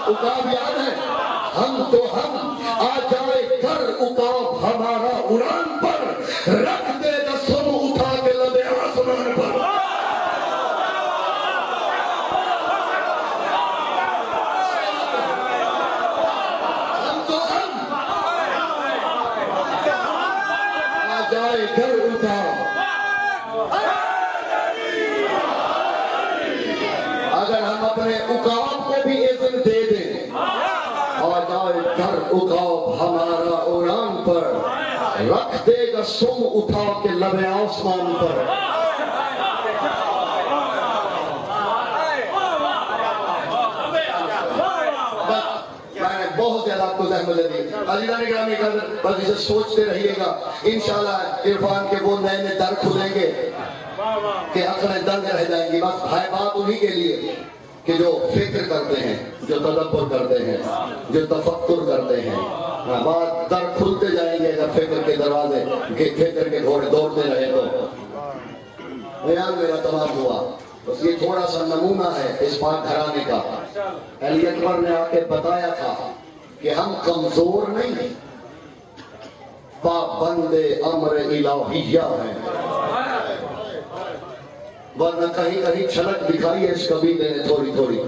उकाब याद है? हम आ जाए दर उकाब हमारा उड़ान पर, रख दे दसम उठा के लबे आसमान पर। घर उठा, अगर हम अपने उकाब को भी इज़्ज़त दे दें, आ जाए घर उकाब हमारा उड़ान पर, रख देगा सुम उठा के लबे आसमान पर। बहुत ज्यादा आपको ज़हमत लगी। अज़ीज़ान गिरामी बस इसे सोचते रहिएगा, इंशाल्लाह इरफान के वो नए नए दर खुलेंगे कि आंखें दंग रह जाएंगी। बस भाई बात उन्हीं के लिए कि जो फिक्र करते हैं, जो तदब्बर करते हैं, जो तफक्कुर करते हैं। बात दर खुलते जाएंगे जब फिक्र के दरवाजे के फिक्र के घोड़े दौड़ते रहे तो। बयान मेरा तमाम हुआ। बस ये थोड़ा सा नमूना है इस पाक घराने का। अली अकबर ने आके बताया था कि हम कमजोर नहीं, पाबंदे अमर इलाहिया हैं। वरना कहीं कहीं छलक दिखाई है इस कबीले ने थोड़ी थोड़ी।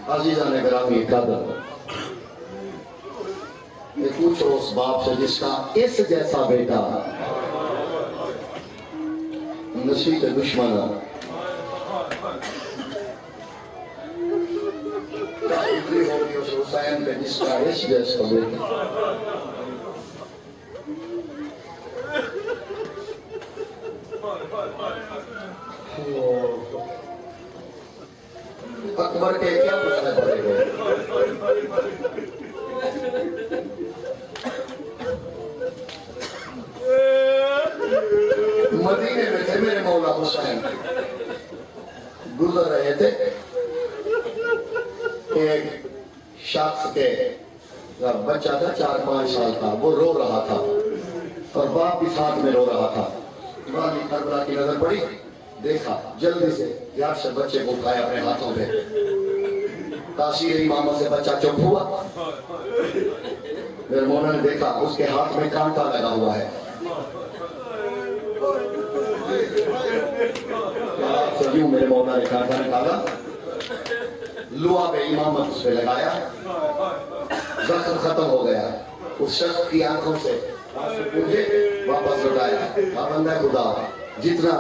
अज़ीज़ान गिरामी कदर, पूछो उस बाप से जिसका इस जैसा बेटा नसीब दुश्मन होगी उस हुसैन पे जिसका इस जैसा बेटा। अकबर के क्या पूछना पड़ेगा? मदीने में थे मेरे मौला हुसैन, गुजर रहे थे। एक शख्स के बच्चा था 4-5 साल का, वो रो रहा था और बाप भी साथ में रो रहा था। इमाम करबला की नजर पड़ी, देखा, जल्दी से याद से बच्चे को उठाया अपने हाथों में। तासीर इमाम से बच्चा चुप हुआ। मेरे मौला ने देखा उसके हाथ में कांटा लगा हुआ है। मेरे मौला ने कांटा निकाला, लुआ पे इमामत उस पे लगाया, जख्म खत्म हो गया। उस शख्स की आंखों से मुझे वापस लौटाया। बंदा खुदा, जितना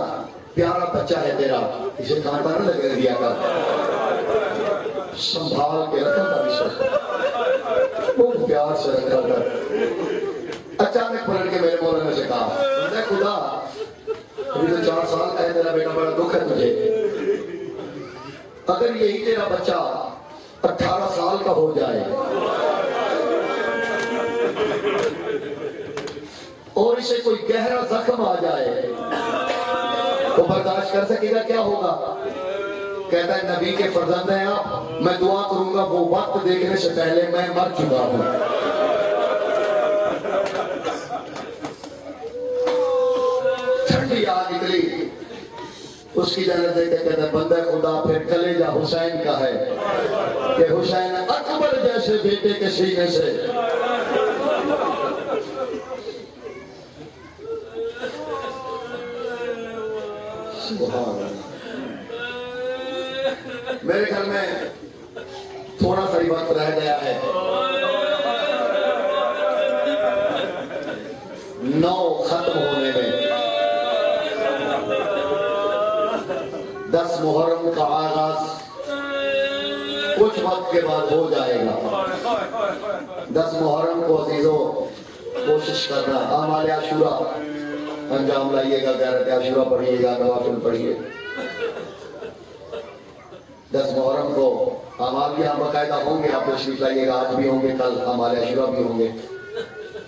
प्यारा बच्चा है तेरा, इसे कांटा न लगे दिया कर, संभाल के रखा था विषय, बहुत प्यार से रखा था। अचानक पलट के मेरे मौलाना से कहा, बंदा खुदा, अभी तो 4 साल का है तेरा बेटा, बड़ा दुख है मुझे। अगर यही तेरा बच्चा 18 साल का हो जाए और इसे कोई गहरा जख्म आ जाए वो बर्दाश्त कर सकेगा? क्या होगा? कहता है नबी के फर्जंद हैं आप, मैं दुआ करूंगा वो वक्त देखने से पहले मैं मर चुका हूं। ठंडी आग निकली, उसकी जन्नत देख के कहता बंदा खुदा फिर कलेजा हुसैन का है कि हुसैन अकबर जैसे बेटे के सीने से मेरे घर में थोड़ा सा ही वक्त रह गया है। 9 खत्म होने में 10 मुहर्रम का आगाज कुछ वक्त के बाद हो जाएगा। 10 मुहर्रम को अजीजों कोशिश करना, आमाल आशूरा अंजाम लाइएगा, गैरत आशूरा पढ़िएगा, नवाफिल पढ़िए। 10 मुहर्रम को अमाल भी यहाँ बाकायदा होंगे, आप तशरीफ लाइएगा, आज भी होंगे, कल अमाल आशूरा भी होंगे।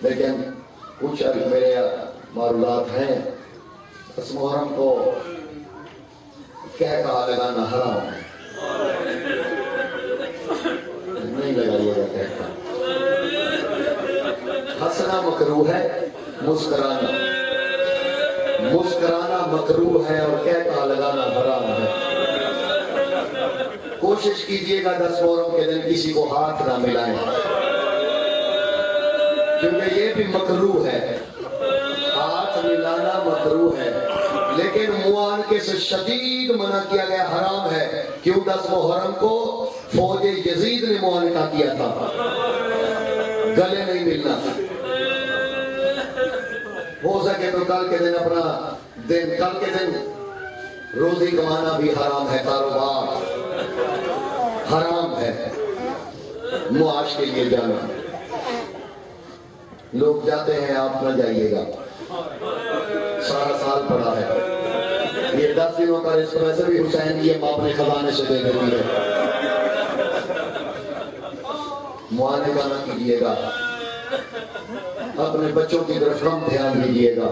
लेकिन कुछ मेरे मारूलात हैं, 10 मुहर्रम को कह कहा लगाना हराम है, नहीं लगाइएगा कहता। हंसना मकरूह है, मुस्कुराना मकरूह है और कह कहा लगाना हराम है। कोशिश कीजिएगा 10 मुहर्रम के दिन किसी को हाथ ना मिलाएं, क्योंकि ये भी मकरूह है, हाथ मिलाना मकरूह है। लेकिन मुआनके से शदीद मना किया गया, हराम है। क्यों? 10 मुहर्रम को फौज यजीद ने मुआनका किया था, गले नहीं मिलना। हो सके तो कल के दिन अपना दिन, कल के दिन रोजी कमाना भी हराम है, कारोबार हराम है, मुआश के लिए जाना। लोग जाते हैं, आप न जाइएगा, सारा साल पड़ा है। ये 10 दिनों का रिस्क वैसे भी हुसैन की माँ अपने खजाने से दे देती है, मुआने का ना कीजिएगा। अपने बच्चों की तरफ हम ध्यान दीजिएगा।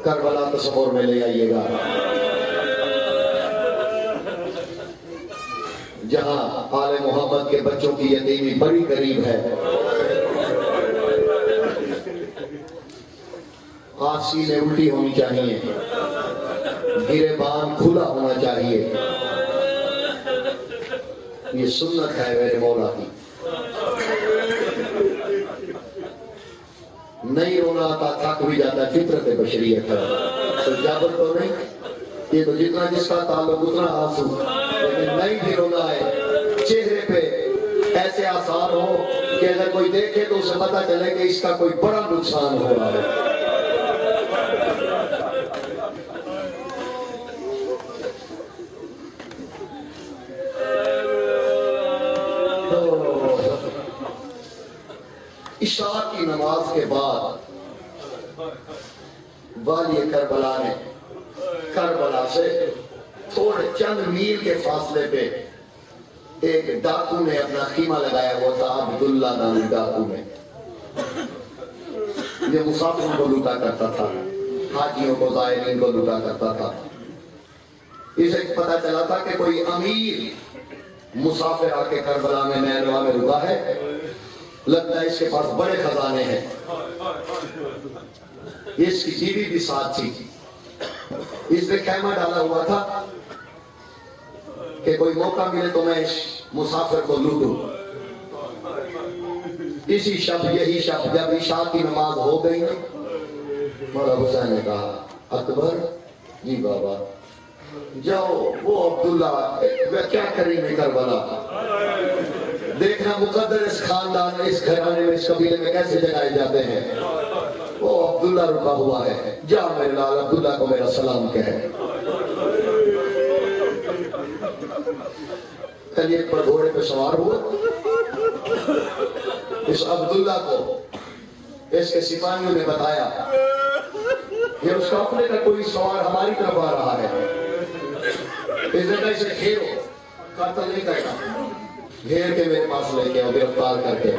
करबला तस्वीर में ले आइएगा, जहां आले मोहम्मद के बच्चों की यतीमी बड़ी करीब है। सीने उल्टी होनी चाहिए, गिरेबान खुला होना चाहिए। ये सुन्नत है मेरे मौला की। नहीं रोना आता, थक भी जाता है, फितरत बशरियत है, तो जाबर तो नहीं। ये तो जितना जिसका ताल्लुक उतना आंसू, लेकिन नहीं भी रोना है। चेहरे पे ऐसे आसार हो कि अगर कोई देखे तो उसे पता चले कि इसका कोई बड़ा नुकसान हो रहा है। इशा की नमाज के बाद वाली करबला ने करबला से थोड़े चंद मील के फासले पे एक डाकू ने अपना खीमा लगाया हुआ था। अब्दुल्ला नामी डाकू ने, ये मुसाफिरों को लूटा करता था, हाजियों को, ज़ायरीन को लूटा करता था। इसे पता चला था कि कोई अमीर मुसाफिर आके करबला में नैनवा में रुका है, लगता है इसके पास बड़े खजाने हैं। इसकी बीवी भी साथ थी। इसने खैमा डाला हुआ था कि कोई मौका मिले तो मैं इस मुसाफिर को लूटूं। इसी शब, यही शब, जब इशा की नमाज हो गई, मौला हुसैन ने कहा, अकबर जी बाबा जाओ, वो अब्दुल्ला क्या करेंगे करबला, देखना मुकद्दर इस खानदान, इस घराने में, इस कबीले में कैसे जगाए जाते हैं। वो अब्दुल्ला रुका हुआ है, जा मेरे लाल अब्दुल्ला को मेरा सलाम कहे। कल एक पर घोड़े पे सवार हुआ, इस अब्दुल्ला को इसके सिपाहियों ने बताया ये उस काफिले का कोई सवार हमारी तरफ आ रहा है, इस जगह इसे घेरो, कातल नहीं करना, घेर के मेरे पास लेके आओ, गिरफ्तार करके।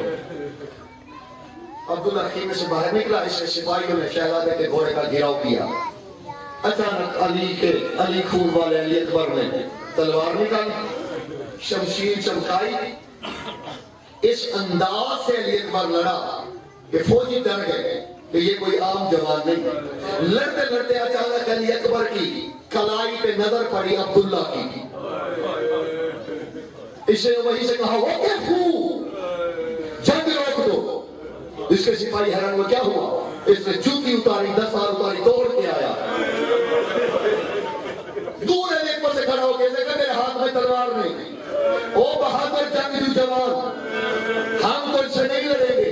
अब्दुल्ला खीमे से बाहर निकला, इससे सिपाहियों ने शहजादे के घोड़े का घेराव किया। अचानक अली खून वाले अली अकबर ने तलवार निकाली, शमशीर चमकाई। इस अंदाज से अली अकबर लड़ा कि फौजी डर गए कि ये कोई आम जवान नहीं। लड़ते लड़ते अचानक अली अकबर की कलाई पे नजर पड़ी अब्दुल्ला की। इसने वहीं से कहा, वो क्या जंग रोक दो। इसके सिपाही हैरान हुए, क्या हुआ? इसने जूती उतारी, 10 बार उतारी, तोड़ के आया। दूर एक पर से खड़ा हो गया, मेरे हाथ में तलवार नहीं। ओ बहादुर जंगजू जवान, हम तो इससे नहीं लड़ेंगे।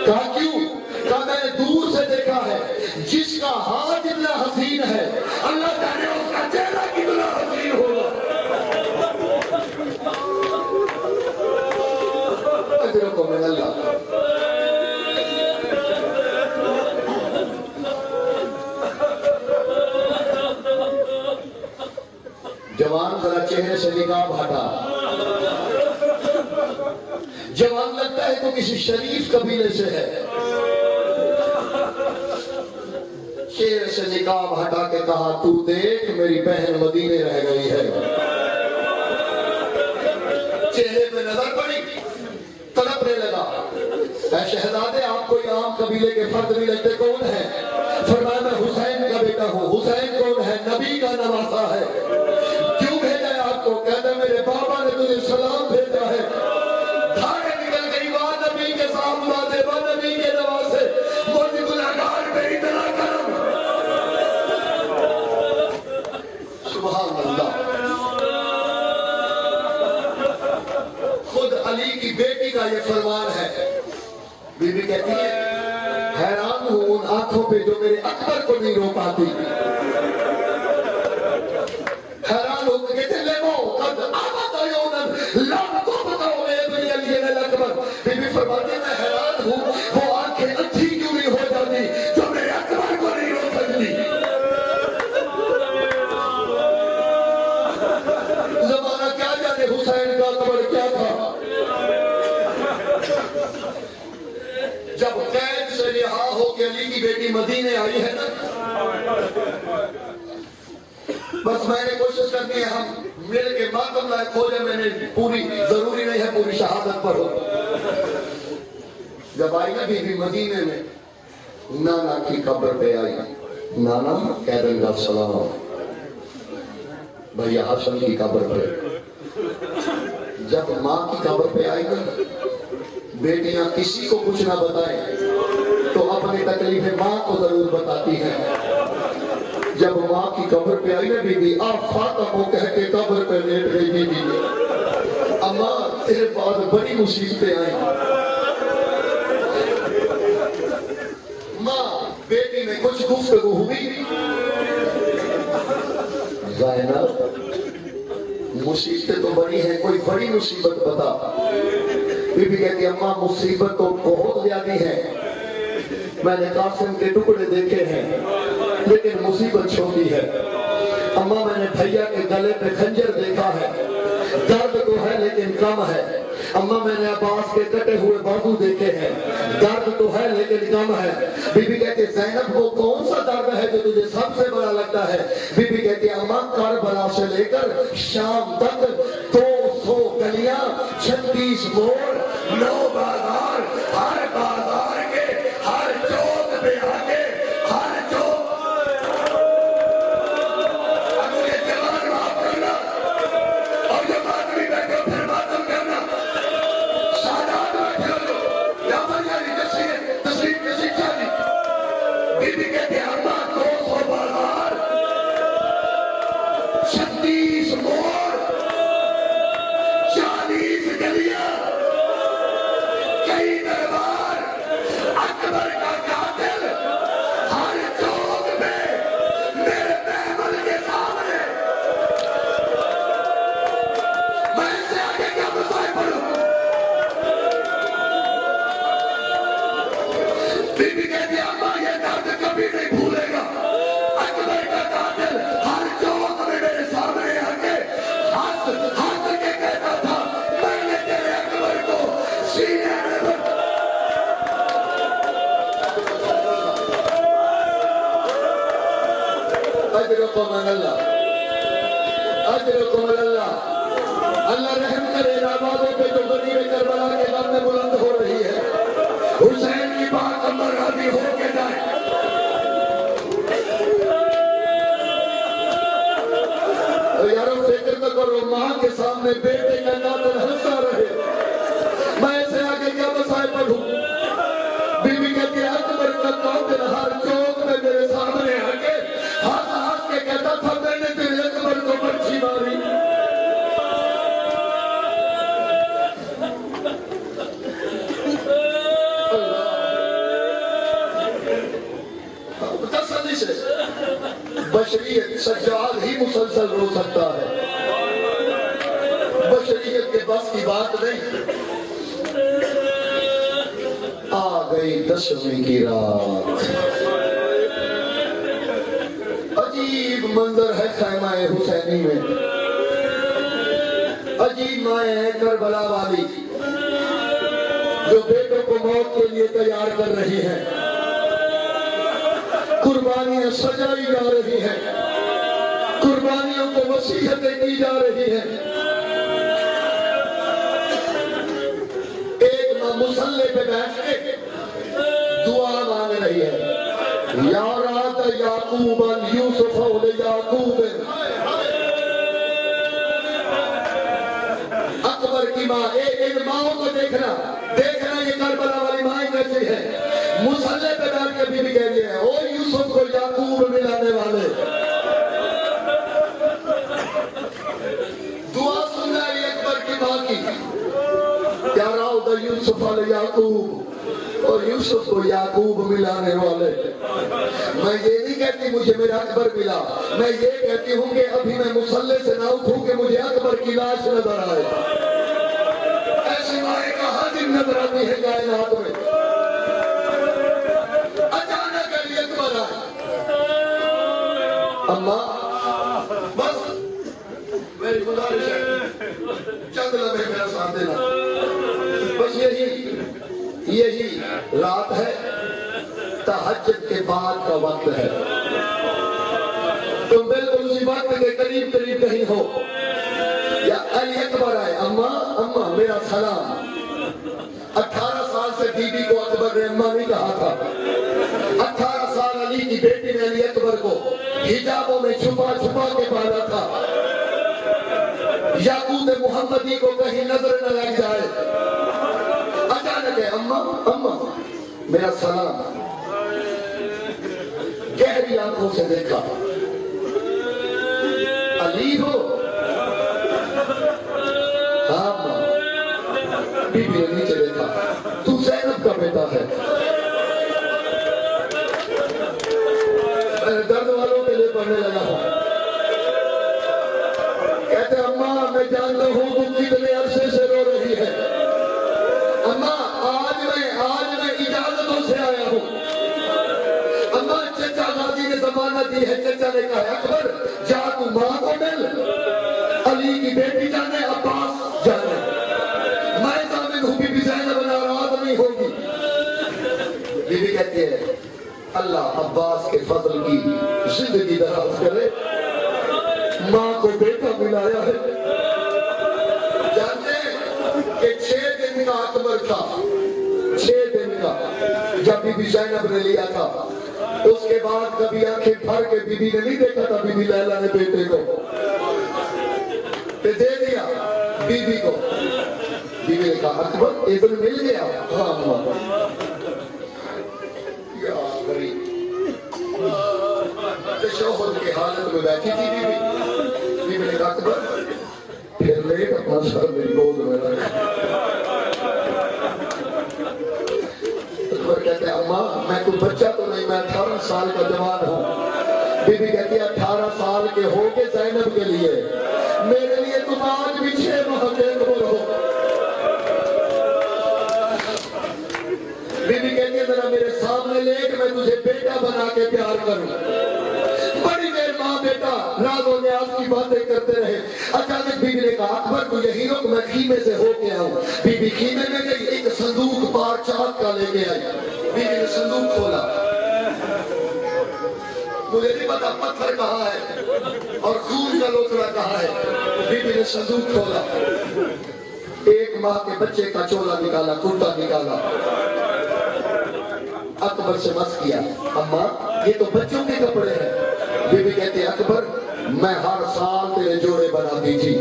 कहा क्यों? कहा मैंने दूर से देखा है, जिसका हाथ जितना हसीन है, अल्लाह जाने उसका चेहरा कितना हसीन होगा। अजरको में अल्लाह। जवान जरा चेहरे से निकाब हटा। जवान लगता है तो किसी शरीफ कबीले से है। चेहरे से निकाब हटा के कहा, तू देख मेरी बहन मदीने रह गई है। चेहरे पे नजर पड़ी, तड़पने लगा। ऐ शहजादे, आप कोई आम कबीले के फर्द नहीं लगते, कौन है? फरमाया मैं हुसैन का बेटा हूँ। हुसैन कौन है? नबी का नवासा है। क्यों भेजा है आपको? कहता मेरे बाबा ने तुझे सलाम भेजा है। धारे निकल गई, वाह नबी के सामने, वाह नबी के नवासे, मुझे गुनाहगार पे इतना करम। सुभान अल्लाह। खुद अली की बेटी का ये फरमान है। बीबी कहती है, हैरान हूं उन आंखों पे जो मेरे अकबर को नहीं रो पाती। हैरान हो कहते लेमो कद आबद यौमन लम को बताओ मैं इब्न अली अकबर। बीबी फरमाती है, मैं हैरान हूं वो आंखें अच्छी क्यों नहीं हो जाती जो मेरे अकबर को नहीं रो सकती। जमाना क्या जाने हुसैन का अकबर क्या था। जब कैद से रिहा होकर अली की बेटी मदीने आई है ना, बस मैंने कोशिश करनी है हम मिल के मातम लायक हो जाए। मैंने पूरी, जरूरी नहीं है पूरी शहादत पर हो। जब आई ना बीबी मदीने में, नाना की कब्र पे आई। नाना कह देंगे सलाम। भैया हसन की कब्र पे। जब माँ की कब्र पे आई ना, बेटियां किसी को कुछ ना बताएं तो अपनी तकलीफें माँ को जरूर बताती हैं। जब माँ की कब्र पे आई ना बीबी, आप फातिमा कह के कब्र पे लेट गई बीबी। अम्मा तेरे बाद बड़ी मुसीबतें आई। माँ बेटी में कुछ गुफ्तगू हुई। ज़ैनब मुसीबतें तो बड़ी हैं, कोई बड़ी मुसीबत बता। बीबी कहती अम्मा मुसीबत तो बहुत ज्यादा है। मैंने कासिम के टुकड़े देखे हैं लेकिन मुसीबत छोटी है। अम्मा मैंने भैया के गले पे खंजर देखा है, दर्द तो है लेकिन कम है। अम्मा मैंने अब्बास के कटे हुए बाजू देखे हैं, दर्द तो है लेकिन कम है। बीबी कहती ज़ैनब को कौन सा दर्द है जो तुझे सबसे बड़ा लगता है? बीबी कहती अम्मा करबला से लेकर शाम तक 200 गलियां, 36 मोड़, 9 बाजार, हर बाजार के हर चौक पे आके हर चौक। अब मुझे जवान माफ करना और जो बात भी बैठो फिर बातों करना। सादात बैठे हो या मर्यादी तस्वीर किसी चाहिए। बीबी कहते अम्मा 200 बाजार, 36 मोड़, 40 गलियां, अजरकुम अल्लाह, अजरकुम अल्लाह। अल्लाह रहम करे इन आबादों पे जो गरीब करबला के नाम में बुलंद हो रही है। हुसैन की बात अल्लाह राजी हो के जाए। तो यारो फिक्र न करो, माँ के सामने बेटे का नादन हंसता रहे। मैं ऐसे आगे क्या बसाए पढ़ूं? बीबी कहती है अकबर का कातिल हर चौक में मेरे सामने आके हंस हंस के कहता था मैंने तेरे अकबर को बर्छी मारी। बशरियत सज्जाद ही मुसलसल रो सकता है, बशरियत के बस की बात नहीं। आ गई 10वीं की रात, अजीब मंजर है खैमाए हुसैनी में। अजीब माए है करबला वाली जो बेटों को मौत के लिए तैयार कर रही है। कुर्बानियां सजाई जा रही हैं, कुर्बानियों को वसीयतें की जा रही हैं। एक मां मुसल्ले पे बैठ के दुआ मांग रही है, या रात याकूब यूसुफ याकूब। अकबर की माँ, इन माओं को देखना ये करबला वाली माएं कैसी है। मुसल्ले पे बैठ के बीबी कह रही है, ओ यूसुफ को याकूब मिलाने वाले। दुआ सुन रही अकबर की माँ की, क्या राउद यूसुफ वाले याकूब, और यूसुफ को याकूब मिलाने वाले। मैं ये नहीं कहती मुझे मेरा अकबर मिला, मैं ये कहती हूँ कि अभी मैं मुसल्ले से ना उठूं कि मुझे अकबर की लाश नजर आए। ऐसी माए कहाँ दिन नजर आती है कायनात में। अचानक अली अकबर आए, अम्मा बस मेरी गुजारिश है चंद लम्हे मेरा साथ देना। बस यही रात है, तहज्जुद के बाद का वक्त है। तुम बिल्कुल उसी वक्त के करीब कहीं हो। या अली अकबर आए, अम्मा मेरा सलाम। 18 साल से बीबी को अकबर ने अम्मा नहीं कहा था। 18 साल अली की बेटी ने अली अकबर को हिजाबों में छुपा के पाला था, याकूब मोहम्मदी को कहीं नजर न लग जाए। अचानक है, अम्मा मेरा सलाम। गहरी आंखों से देखा, अली हो? हाँ मां। बीबी ने नीचे देखा, तू ज़ैनब का बेटा है। दर्द वालों के लिए पढ़ने लगा हूं। कहते अम्मा मैं जानता हूं तुम कितने अरसे से रो रही है। अम्मा आज मैं इजाजतों से आया हूं। अम्मा चचा गाजी ने जमानत दी है। चचा ने कहा अकबर जा तू मां को मिल, अली की बेटी जाने, अब्बास जाने। मैं जामिन हूं बीबी ज़ैनब नाराज नहीं होगी। बीबी कहती है अल्लाह अब्बास के फजल की जिंदगी दराज करे, मां को बेटा मिलाया है। जानते कि 6 दिन का अकबर था, 6 दिन का जब बीबी ज़ैनब ने लिया था। उसके बाद कभी आंखें भर के बीबी ने नहीं देखा था बीबी लैला ने बेटे को, दे दिया बीबी को। बीबी ने कहा अकबर इब्न मिल गया। हाँ शोहर की हालत में बैठी थी बीबी ने कहा अकबर फिर लेट अपना सर मेरी गोद में रख। अकबर कहते अम्मा मैं कोई बच्चा तो नहीं, मैं 18 साल का जवान हूँ। बीबी कहती है 18 साल के हो के ज़ैनब के लिए, मेरे लिए तुम आज भी 6 माह के उम्र हो। बीबी कहती है जरा मेरे सामने लेट, मैं तुझे बेटा बना के प्यार करूं। बड़ी देर माँ बेटा राजों ने आपकी बातें करते रहे। अचानक बीबी ने कहा अकबर तू यही रुक, मैं खीमे से होके आऊं। बीबी खीमे में गई, एक संदूक पार चांद का लेके आई। बीबी ने संदूक खोला, मुझे नहीं पता पत्थर कहाँ है और खून का लोथड़ा कहाँ है। बीबी ने संदूक खोला, एक माँ के बच्चे का चोला निकाला, कुर्ता निकाला, अकबर से मस किया, अम्मा ये तो बच्चों के कपड़े हैं। बीबी कहती है अकबर मैं हर साल तेरे जोड़े बनाती थी।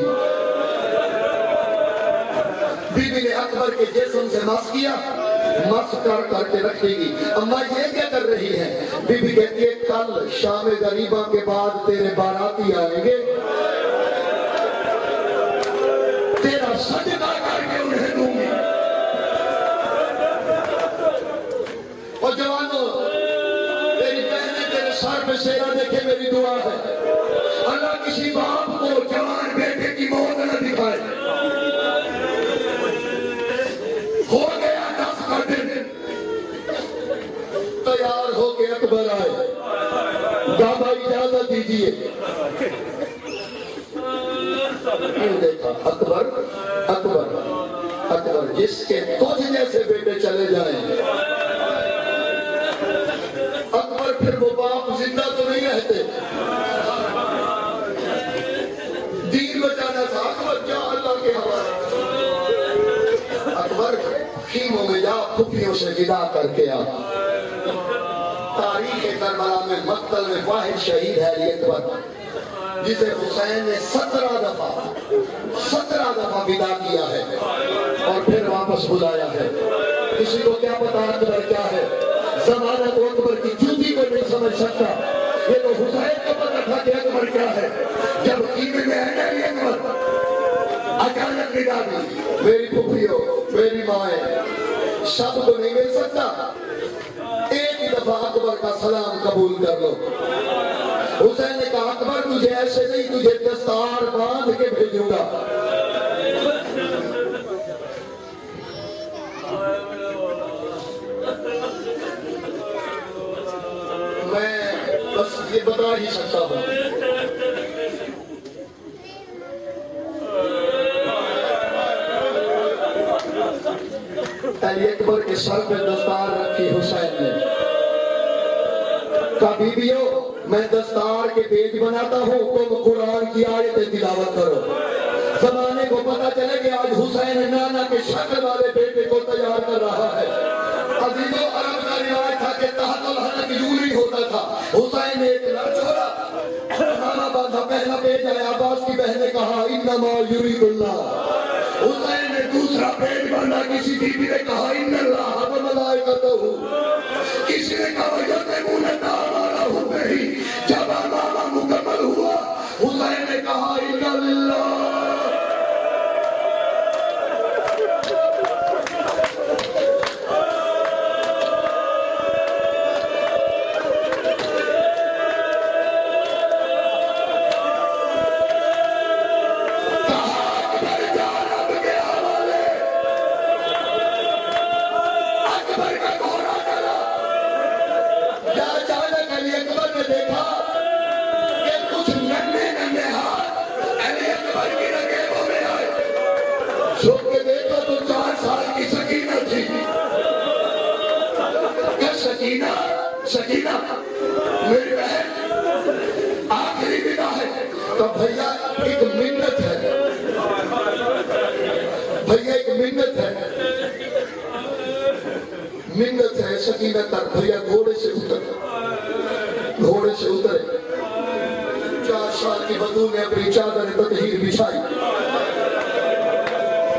बीबी ने अकबर के जिस्म से मस किया, मस कर करके रख देगी। अम्मा ये क्या कर रही है? बीबी कहती है कल शाम गरीबा के बाद तेरे बाराती आएंगे, तेरा सजदा करके उन्हें दूंगी। और जवानों तेरी बहनें तेरे सर पे सेरा देखे मेरी दुआ है, अल्लाह किसी बाप को जवान बेटे की मौत न दिखाए। हो गया 10 का दिन, तैयार होके अकबर आए, बाबा इजाजत दीजिए। क्यों देखा अकबर अकबर अकबर जिसके तुझ जैसे बेटे चले जाए अकबर फिर वो बाप जिंदा तो नहीं रहते। दीन बचाना था अकबर, क्या अल्लाह के हवाले। अकबर खीमों में जा, खुफियों से विदा करके आ। तारीख करबला में मक्तल में वाहिद शहीद है ये अकबर, जिसे हुसैन ने 17 दफा विदा किया है और फिर वापस बुलाया है। किसी को क्या पता अकबर क्या है? जमाना तो अकबर की जूती को नहीं समझ सकता, ये तो हुसैन को पता था कि अकबर क्या है। जब कीमे में है ना ये अकबर अचानक विदा दी। मेरी फुफियों मेरी माए सब को नहीं मिल सकता, एक ही दफा अकबर का सलाम कबूल कर लो। हुसैन ने कहा अकबर तुझे ऐसे नहीं, तुझे दस्तार बांध के भेजूंगा। मैं बस ये बता ही सकता हूं। अली अकबर के सर पे दस्तार रखी हुसैन ने, कहा बीबियों मैं दस्तार के पेज बनाता हूँ, तुम कुरान की आयतें तिलावत करो। जमाने को पता चले कि आज हुसैन नाना के शक्ल वाले बेटे को तैयार कर रहा है। अजीजों अरब का रिवाज था कि तहतुल हनक यूरी होता था। हुसैन ने एक लड़ छोड़ा, नाना बांधा, पहला पेज है। अब्बास की बहन ने कहा इन्नमा युरीदुल्लाह। हुसैन ने दूसरा पेज बांधा, किसी बीबी ने कहा इन्नल्लाह व मलाइकतहू, किसी ने कहा नहीं। जब अमामा मुकम्मल हुआ हुसैन ने कहा इन्ना लिल्लाह। सकीना मेरी बहन आखिरी विदा है। तो भैया एक मिन्नत है, भैया एक मिन्नत है, मिन्नत है सकीना कर। भैया घोड़े से उतरे। 4 साल की बदू ने अपनी चादर ततहीर बिछाई।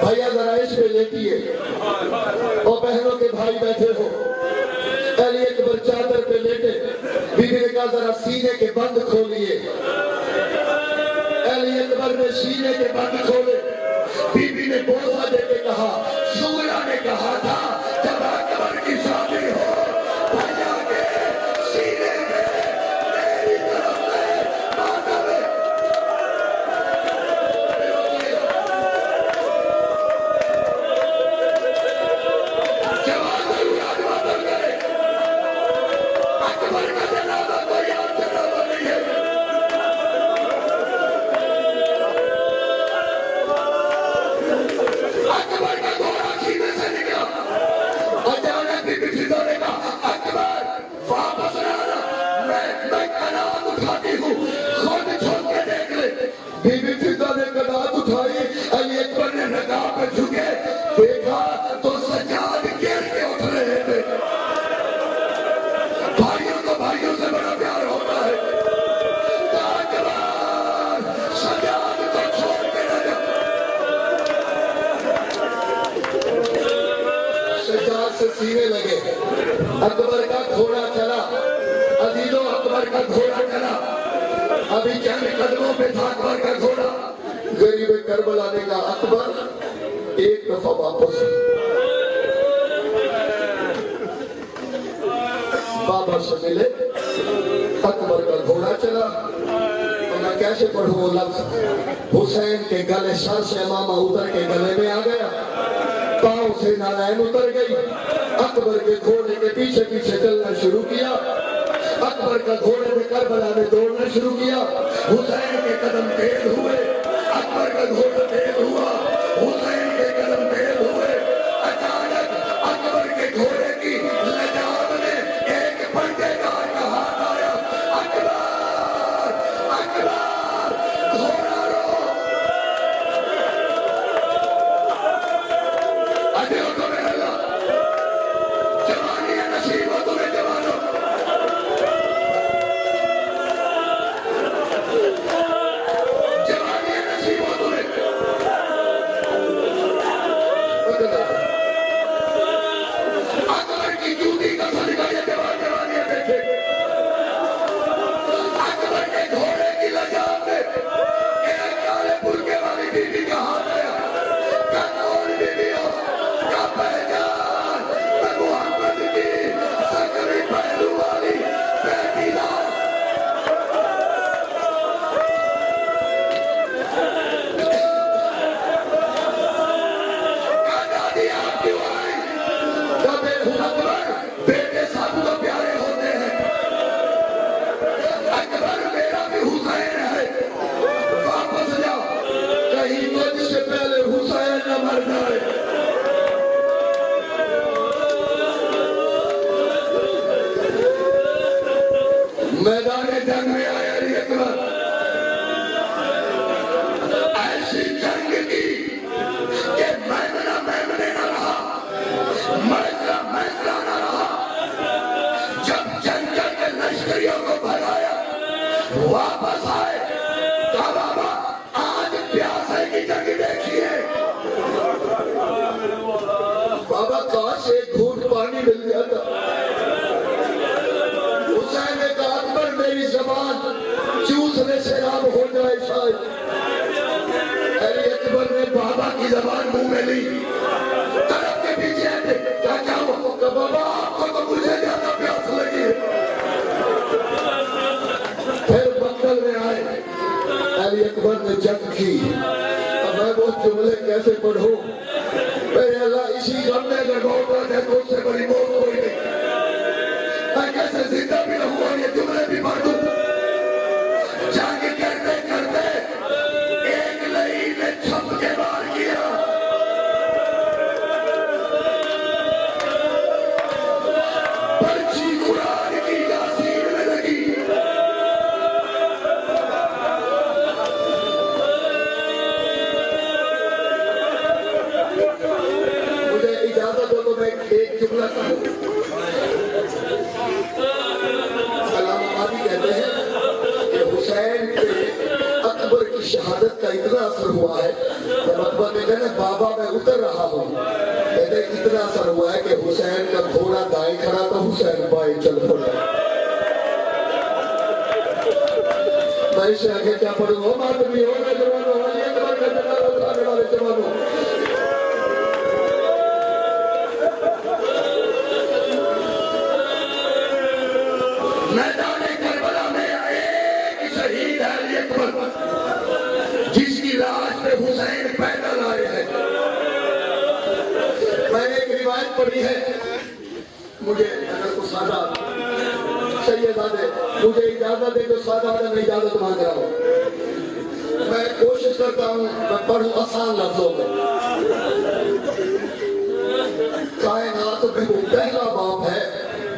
भैया जरा इस पे लेटिए और बहनों के भाई बैठे हो। अली अकबर चादर पे लेटे, बीबी ने कहा जरा सीने के बंद खोलिए। अली अकबर ने सीने के बंद खोले। बीबी ने बोसा देके कहा सूरा ने कहा था जब अकबर की शादी हो भैया के सीने में मेरी तरफ से मातम अकबर का तू खुद छोड़ के देख ले। बीबी फिजा ने कदात उठाई, अली अकबर ने नकाब पे झुके, देखा तो सज्जाद गिर के उठ रहे थे। भाइयों को भाइयों से बड़ा प्यार होता है। सज्जाद को छोड़ के न जा। सज्जाद से सीने लगे। अकबर का घोड़ा चला, अजीजों अकबर का घोड़ा चला। अभी चंद कदमों पे था अकबर का घोड़ा। गरीब करबला ने कहा अकबर एक दफा वापस। बाबा से मिले, अकबर का घोड़ा चला। तो मैं कैसे पढ़ूं वो लफ्ज? हुसैन के गले, सर से मामा उतर के गले में आ गया, पांव से नारायण उतर गई। अकबर के घोड़े के पीछे पीछे चलना शुरू किया। अकबर का घोड़े में करबला में दौड़ना शुरू किया। हुसैन के कदम तेज हुए, अकबर का घोड़ा तेज हुआ, हुसैन के कदम तेज हुए। अचानक अकबर के घोड़े की लगाम में एक फंडेदार का हाथ आया। अकबर, अकबर, घोड़ा रो। अजय तो मेरा जवानी है, नसीब हो तुम्हें जवानों। मैदान जंग में आया अली अकबर, ऐसी जंग की कि मैमना मैमने न रहा, मैसरा मैसरा न रहा। जब जंग के लश्करियों को भगाया, वापस आए, कहा बाबा आज प्यासे की जंग देखिए। बाबा काश एक घूंट पानी मिल जाता। हुसैन ने कहा अकबर मेरी जबान चूसने से राम हो जाए शायद। अली अकबर ने बाबा की जबान मुंह में ली, तरफ के पीछे क्या हुआ? बाबा आपको तो मुझे ज्यादा प्यास लगी है। फिर बंगल में आए, अली अकबर ने जंग की। अब मैं वो जुमले कैसे पढ़ूं? मेरे अल्लाह इसी गम में अगर मौत है तो उससे बड़ी मौत कोई नहीं। मैं कैसे जिंदा भी रहूं और ये जुमले भी पढ़ दूं? जंग करते करते एक लई ने छप के मार किया। पर्ची कुरान की यासीन में लगी। मुझे इजाजत दो तो मैं एक जुमला कहूं। कहते हैं कि हुसैन पे अकबर की शहादत का इतना असर हुआ है, जब अकबर ने कहा बाबा मैं उतर रहा हूँ, कहते इतना असर हुआ है कि हुसैन का घोड़ा दाएं खड़ा था, हुसैन बाएं चल पड़ा। मैं इससे आगे क्या पढ़ूंगा? मातमी हो गए जवानों, अली अकबर का जनाजा उतारने वाले जवानों। मैदान करबला में एक शहीद है अली अकबर, जिसकी लाश पे हुसैन पैदल आए हैं। मैंने एक रिवायत पढ़ी है, मुझे अगर कुछ सादा सैयदादे मुझे इजाजत दे तो सादा मैं इजाजत मांग रहा हूँ। मैं कोशिश करता हूँ मैं पढ़ूं आसान लफ्जों में। कायनात में वो पहला बाप है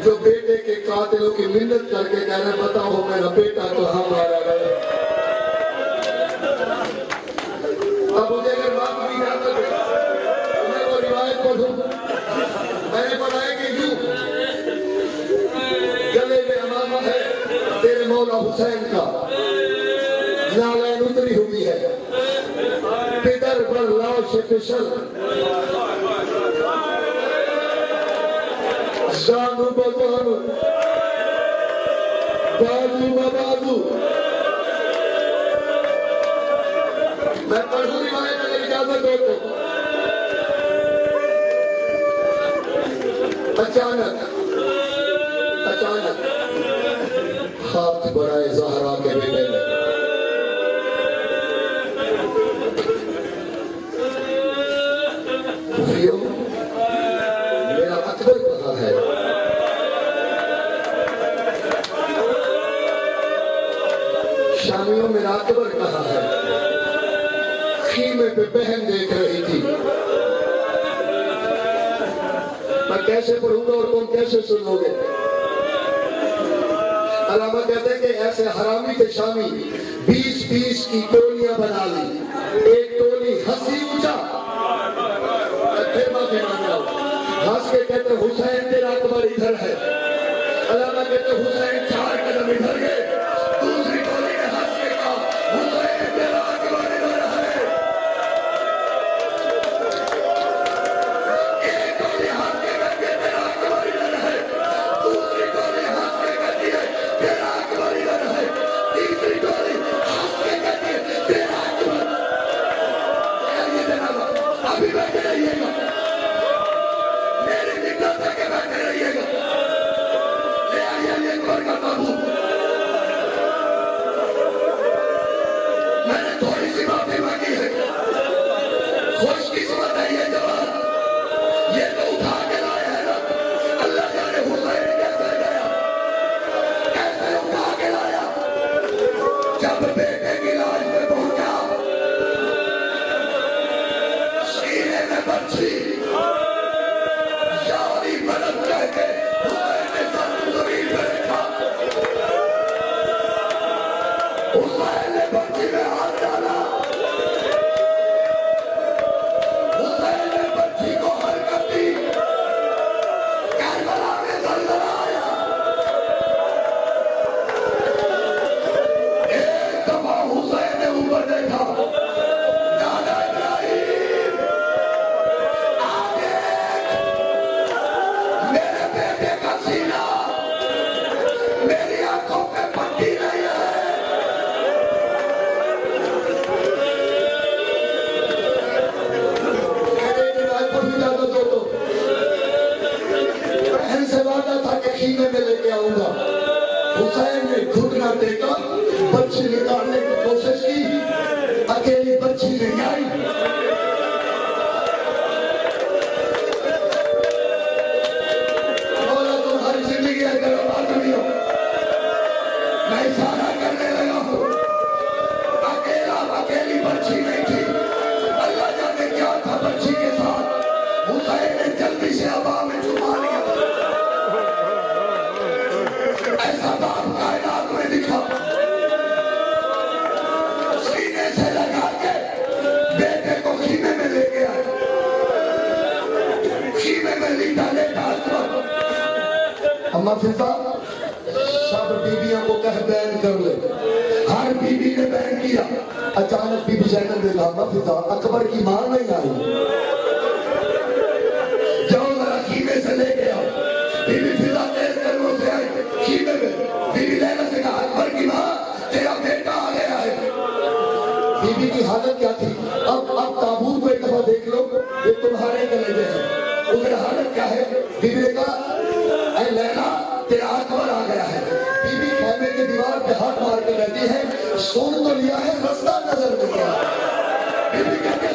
जो बेटे एक एक कातिलों की मिन्नत करके कह रहे बताओ मेरा बेटा कहाँ मारा गया। अब मुझे अगर बात भी याद है तो मैं वो रिवायत पढ़ूं। मैंने पढ़ा है कि यूं गले में अमामा है तेरे मौला हुसैन का, नालैन उतरी हुई है पितर पर लाश फिसल, शानू बबानू बाजू बबाजू। मैं पढ़ूं रिवायत अगर इजाजत हो तो। अचानक हाथ बढ़ाए ज़हरा के बेटे ने, मेरा अकबर कहाँ है? शामियों मेरा अकबर कहाँ है? खीमे पे बहन देख रही थी। मैं कैसे पढ़ूंगा और तुम कैसे सुनोगे? अल्लामा कहते हैं कि ऐसे हरामी के शामी 20-20 की टोलियां बना ली। एक टोली हंसी ऊंचा, हंस के कहते हुसैन तेरा अकबर इधर है। अल्लामा कहते हुसैन 4 कदम इधर गए। दूसरी टोली ने हंस के कहा हुसैन तेरा अकबर इधर है। एक टोली हंस के कहती है तेरा अकबर इधर है। दूसरी टोली हंस के कहती है तेरा अकबर इधर है। तीसरी टोली हंस के कहती है तेरा अकबर। अभी बैठे रहिएगा, मेरी दिक्कत है कि बैठे रहिएगा। ले आइए अकबर का ताबूत। मैंने थोड़ी सी माफी मांगी है, खुशकिस्मत है ये जवान, ये तो उठा के लाया है ना। अल्लाह जाने हुसैन कैसे गया, कैसे उठा के लाया। जब बेटे की लाश पे पहुंचा, सीने में बच्ची यारी मदद कहके हुसैन ने सर जमीन पे रखा। हुसैन ने बच्ची में हाथ डाला, हुसैन ने बच्ची को हरकत दी, करबला में जलजला आया। एक दफा हुसैन ने ऊपर देखा, दादा इब्राहिम आगे, मेरे बेटे का सीना, मेरी आंखों पे पट्टी नहीं है। बहन से वादा था कि खीमे में लेके आऊंगा। हुसैन ने घुटना टेका, बच्ची निकालने की कोशिश की, अकेली बच्ची नहीं आई। बोला तुम्हारी जिंदगी अगर बात नहीं हो, मैं इशारा करने लगा हूँ। अकेली बच्ची नहीं थी, अल्लाह जाने क्या था बच्ची के साथ। हुसैन ने जल्दी से हवा में छुपा लिया। ऐसा बाप कायनात में दिखा, सीने से लगा के बेटे को खीमे में लेके आए। खीमे में लीटा लेटा अम्मा फिजा सब बीबियों को कह बैन कर ले। हर बीबी ने बैन किया। अचानक बीबी जैनब ने कहा अम्मा फिजा अकबर की मां नहीं आई, जाओ जरा खीमे से लेके आओ। बीबी फिजा तेज कदमों से आई खीमे में। बीबी जैनब से कहा अकबर की मां तेरा बेटा आ गया है। बीबी की हालत क्या थी? अब ताबूत को एक दफा देख लो, ये तुम्हारे कलेजे हैं, उधर हालत क्या है? बीबी ने कहा ऐ लैला तेरा अकबर आ गया है। बीबी खैमे की दीवार पे हाथ मार के रहती है, सुन तो लिया है रास्ता नजर नहीं आया। बीबी कहते